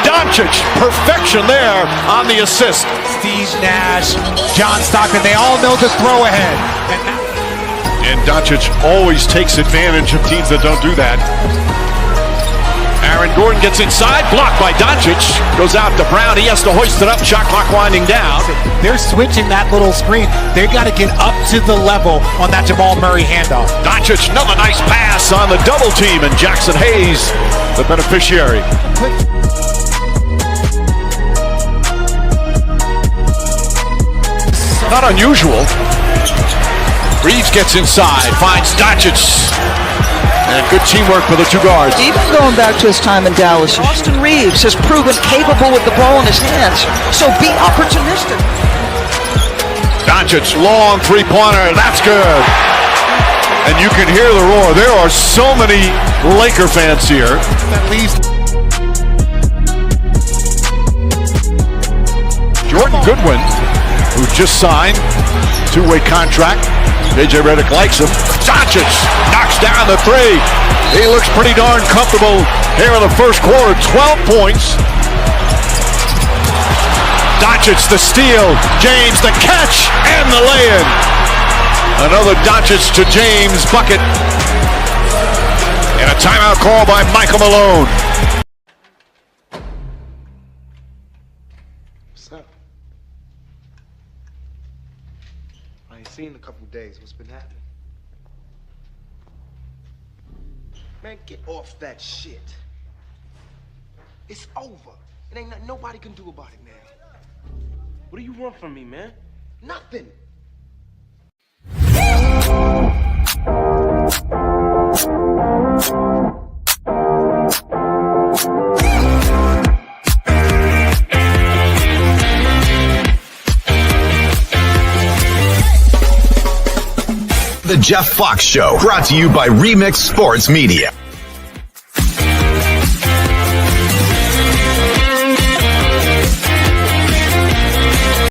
Doncic, perfection there on the assist. Steve Nash, John Stockton, they all know the throw ahead. And Doncic always takes advantage of teams that don't do that. Aaron Gordon gets inside, blocked by Doncic. Goes out to Brown. He has to hoist it up. Shot clock winding down. They're switching that little screen. They've got to get up to the level on that Jamal Murray handoff. Doncic, another nice pass on the double team, and Jackson Hayes, the beneficiary. Not unusual. Reeves gets inside, finds Doncic. And good teamwork for the 2 guards. Even going back to his time in Dallas, Austin Reeves has proven capable with the ball in his hands. So be opportunistic. Doncic, long 3-pointer. That's good. And you can hear the roar. There are so many Laker fans here. At least Jordan Goodwin, who just signed a 2-way contract. JJ Redick likes him. Doncic knocks down the 3. He looks pretty darn comfortable here in the first quarter. 12 points. Doncic the steal. James the catch and the lay-in. Another Doncic to James bucket. And a timeout call by Michael Malone. What's up? I ain't seen in a couple days. What's been happening? Man, get off that shit. It's over. It ain't nothing nobody can do about it now. What do you want from me, man? Nothing. The Jeff Fox Show, brought to you by Remix Sports Media.